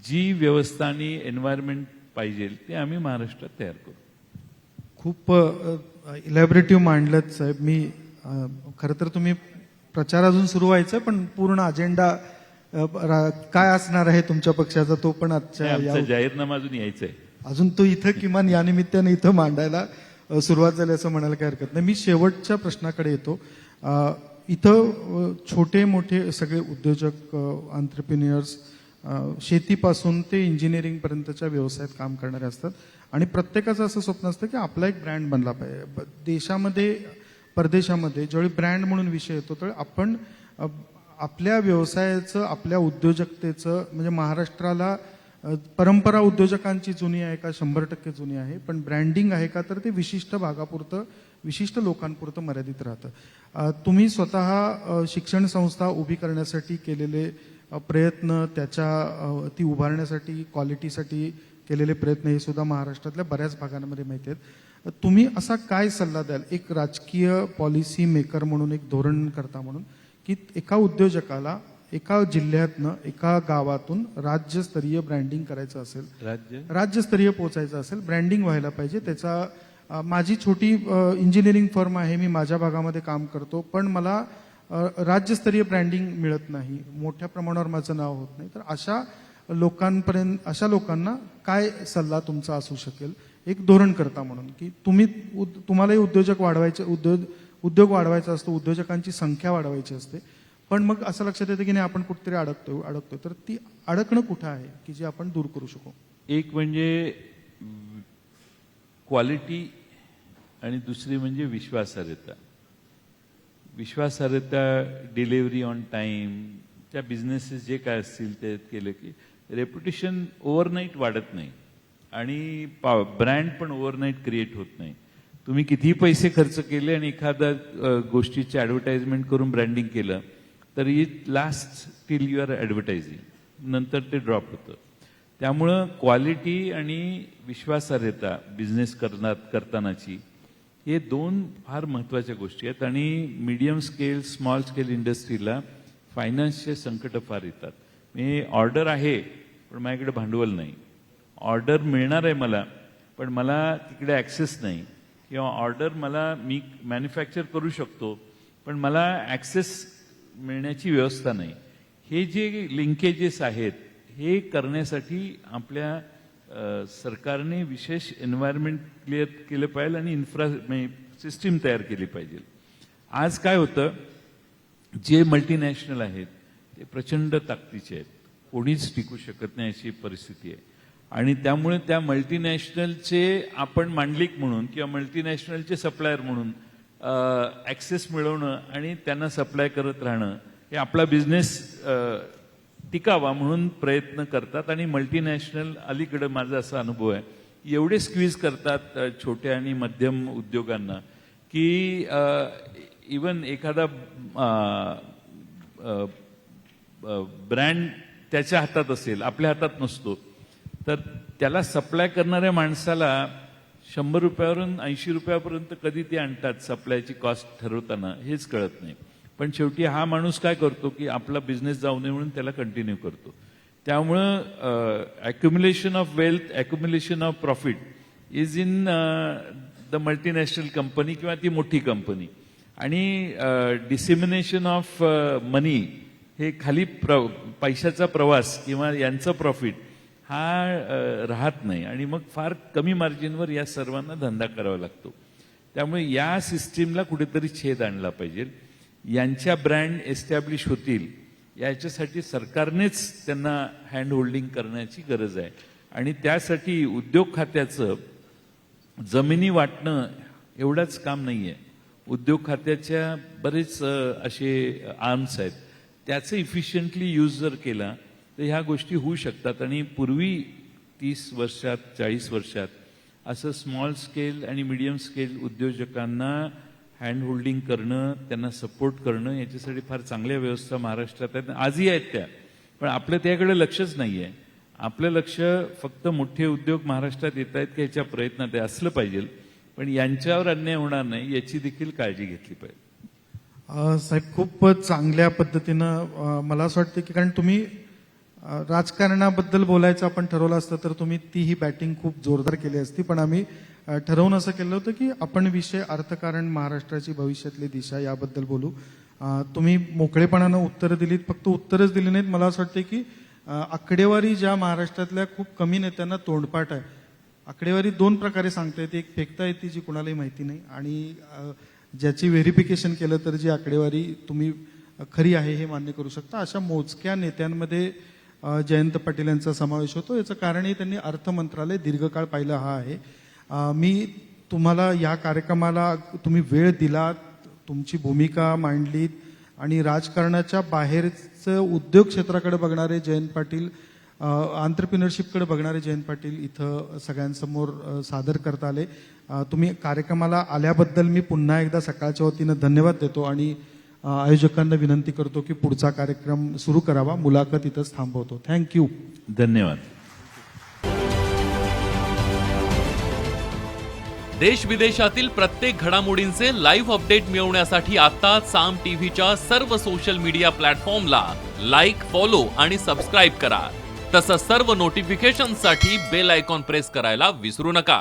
जी व्यवस्था आणि एन्व्हायरमेंट पाहिजे ते आम्ही महाराष्ट्रात तयार करू. खूप इलॅबरेटिव्ह मांडलं साहेब. मी खरं तर तुम्ही प्रचार अजून सुरू व्हायचा, पण पूर्ण अजेंडा काय असणार आहे तुमच्या पक्षाचा तो पण आमचा जाहीरनामा अजून यायचा आहे. अजून तो इथं किमान या निमित्ताने इथं मांडायला सुरुवात झाली असं म्हणायला काही हरकत नाही. मी शेवटच्या प्रश्नाकडे येतो. इथं छोटे मोठे सगळे उद्योजक, एंटरप्रेन्युअर्स, शेतीपासून ते इंजिनिअरिंग पर्यंतच्या व्यवसायात काम करणारे असतात आणि प्रत्येकाचं असं स्वप्न असतं की आपला एक ब्रँड बनला पाहिजे. देशामध्ये परदेशामध्ये ज्यावेळी ब्रँड म्हणून विषय येतो त्यावेळी आपण आपल्या व्यवसायाचं, आपल्या उद्योजकतेचं, म्हणजे महाराष्ट्राला परंपरा उद्योजकांची जुनी आहे का? 100% जुनी आहे. पण ब्रँडिंग आहे का? तर ते विशिष्ट भागापुरतं, विशिष्ट लोकांपुरतं मर्यादित राहतं. तुम्ही स्वतः शिक्षण संस्था उभी करण्यासाठी केलेले प्रयत्न, ती उभारण्यासाठी, क्वालिटीसाठी केलेले प्रयत्न हे सुद्धा महाराष्ट्रातल्या बऱ्याच भागांमध्ये माहिती आहेत. तुम्ही असा काय सल्ला द्याल एक राजकीय पॉलिसी मेकर म्हणून, एक धोरणकर्ता म्हणून, की एका उद्योजकाला एका जिल्ह्यातनं, एका गावातून राज्यस्तरीय ब्रँडिंग करायचं असेल, राज्यस्तरीय पोहोचायचं असेल, ब्रँडिंग व्हायला पाहिजे. त्याचा माझी छोटी इंजिनिअरिंग फर्म आहे, मी माझ्या भागामध्ये काम करतो, पण मला राज्यस्तरीय ब्रँडिंग मिळत नाही, मोठ्या प्रमाणावर माझं नाव होत नाही. तर अशा लोकांना काय सल्ला तुमचा असू शकेल एक धोरणकर्ता म्हणून, की तुम्हालाही उद्योग वाढवायचा असतो, उद्योजकांची संख्या वाढवायची असते, पण मग असं लक्षात येतं की नाही आपण कुठेतरी अडकतोय. तर ती अडकणं कुठं आहे की जे आपण दूर करू शकू? एक म्हणजे क्वालिटी आणि दुसरी म्हणजे विश्वासार्हता. डिलिव्हरी ऑन टाइम, त्या बिझनेसेस जे काय असतील ते केलं की रेप्युटेशन ओव्हरनाईट वाढत नाही आणि ब्रँड पण ओव्हरनाईट क्रिएट होत नाही. तुम्ही कितीही पैसे खर्च केले आणि एखाद्या गोष्टीचे ऍडव्हर्टाइजमेंट करून ब्रँडिंग केलं तर it last till you are advertising, नंतर ते ड्रॉप होतं. त्यामुळं क्वालिटी आणि विश्वासार्हता बिझनेस करतानाची हे 2 फार महत्वाच्या गोष्टी आहेत. आणि मीडियम स्केल, स्मॉल स्केल इंडस्ट्रीला फायनान्सचे संकट फार येतात. मी ऑर्डर आहे पण माझ्याकडे भांडवल नाही, ऑर्डर मिळणार आहे मला पण मला तिकडे ऍक्सेस नाही, किंवा ऑर्डर मी मॅन्युफॅक्चर करू शकतो पण मला ऍक्सेस मिळण्याची व्यवस्था नाही. हे जे लिंकेजेस आहेत हे करण्यासाठी आपल्या सरकारने विशेष एन्व्हायरमेंट क्लिअर केलं पाहिजे आणि सिस्टीम तयार केली पाहिजे. आज काय होतं, जे मल्टीनॅशनल आहेत ते प्रचंड ताकदीचे आहेत, कोणीच टिकू शकत नाही अशी परिस्थिती आहे. आणि त्यामुळे त्या मल्टीनॅशनलचे आपण मांडलिक म्हणून किंवा मल्टीनॅशनलचे सप्लायर म्हणून ऍक्सेस मिळवणं आणि त्यांना सप्लाय करत राहणं हे आपला बिझनेस टिकावा म्हणून प्रयत्न करतात. आणि मल्टीनॅशनल अलीकडे माझा असा अनुभव आहे एवढे स्क्वीज करतात छोट्या आणि मध्यम उद्योगांना की इवन एखादा ब्रँड त्याच्या हातात असेल, आपल्या हातात नसतो, तर त्याला सप्लाय करणाऱ्या माणसाला 100 रुपयावरून 80 रुपयापर्यंत कधी ते आणतात सप्लायची कॉस्ट ठरवताना हेच कळत नाही. पण शेवटी हा माणूस काय करतो की आपला बिझनेस जाऊ नये म्हणून त्याला कंटिन्यू करतो. त्यामुळं accumulation of wealth, accumulation of profit is in the multinational company किंवा ती मोठी कंपनी, आणि डिसेमिनेशन ऑफ मनी हे खाली पैशाचा प्रवास किंवा यांचं प्रॉफिट हा राहत नाही, आणि मग फार कमी मार्जिनवर या सर्वांना धंदा करावा लागतो. त्यामुळे या सिस्टीमला कुठेतरी छेद आणला पाहिजे. यांच्या ब्रँड एस्टॅब्लिश होतील याच्यासाठी सरकारनेच त्यांना हँड होल्डिंग करण्याची गरज आहे, आणि त्यासाठी उद्योग खात्याचं जमिनी वाटणं एवढंच काम नाही आहे. उद्योग खात्याच्या बरेच असे आर्म्स आहेत, त्याचं इफिशियंटली यूज जर केला तर ह्या गोष्टी होऊ शकतात. आणि पूर्वी 30 वर्षात 40 वर्षात असं स्मॉल स्केल आणि मीडियम स्केल उद्योजकांना हँड होल्डिंग करणं, त्यांना सपोर्ट करणं, याच्यासाठी फार चांगल्या व्यवस्था महाराष्ट्रात आहेत, आजही आहेत त्या. पण आपलं त्याकडे लक्षच नाही आहे. आपलं लक्ष फक्त मोठे उद्योग महाराष्ट्रात येत आहेत की याच्या प्रयत्नात आहे असलं पाहिजे, पण यांच्यावर अन्याय होणार नाही याची देखील काळजी घेतली पाहिजे. साहेब, खूप चांगल्या पद्धतीनं मला असं वाटतं की, कारण तुम्ही राजकारणाबद्दल बोलायचं आपण ठरवलं असतं तर तुम्ही तीही बॅटिंग खूप जोरदार केली असती, पण आम्ही ठरवून असं केलं होतं की आपण विषय अर्थकारण, महाराष्ट्राची भविष्यातली दिशा याबद्दल बोलू. तुम्ही मोकळेपणानं उत्तरं दिलीत, फक्त उत्तरच दिली नाहीत. मला असं वाटतं की आकडेवारी ज्या महाराष्ट्रातल्या खूप कमी नेत्यांना तोंडपाठ आहे, आकडेवारी 2 प्रकारे सांगता येते. एक फेकता येते जी कुणालाही माहिती नाही, आणि ज्याची व्हेरिफिकेशन केलं तर जी आकडेवारी तुम्ही खरी आहे हे मान्य करू शकता. अशा मोजक्या नेत्यांमध्ये जयंत पाटील यांचा समावेश होतो. याचं कारणही त्यांनी अर्थ मंत्रालय दीर्घकाळ पाहिलं हा आहे. मी तुम्हाला या कार्यक्रमाला तुम्ही वेळ दिलात, तुमची भूमिका मांडलीत, आणि राजकारणाच्या बाहेरचं उद्योग क्षेत्राकडे बघणारे जयंत पाटील, एंटरप्रिनरशिपकडे बघणारे जयंत पाटील इथं सगळ्यांसमोर सादर करता आले. तुम्ही कार्यक्रमाला आल्याबद्दल मी पुन्हा एकदा सकाळच्या वतीनं धन्यवाद देतो, आणि आयोजकांना विनंती करतो की पुढचा कार्यक्रम सुरू करावा. मुलाखत इथंच थांबवतो. थँक्यू. धन्यवाद. देश विदेशातील प्रत्येक घडामोडींचे लाईव्ह अपडेट मिळवण्यासाठी आता साम टीव्हीच्या सर्व सोशल मीडिया प्लॅटफॉर्मला लाईक, फॉलो आणि सबस्क्राईब करा. तसंच सर्व नोटिफिकेशनसाठी बेल आयकॉन प्रेस करायला विसरू नका.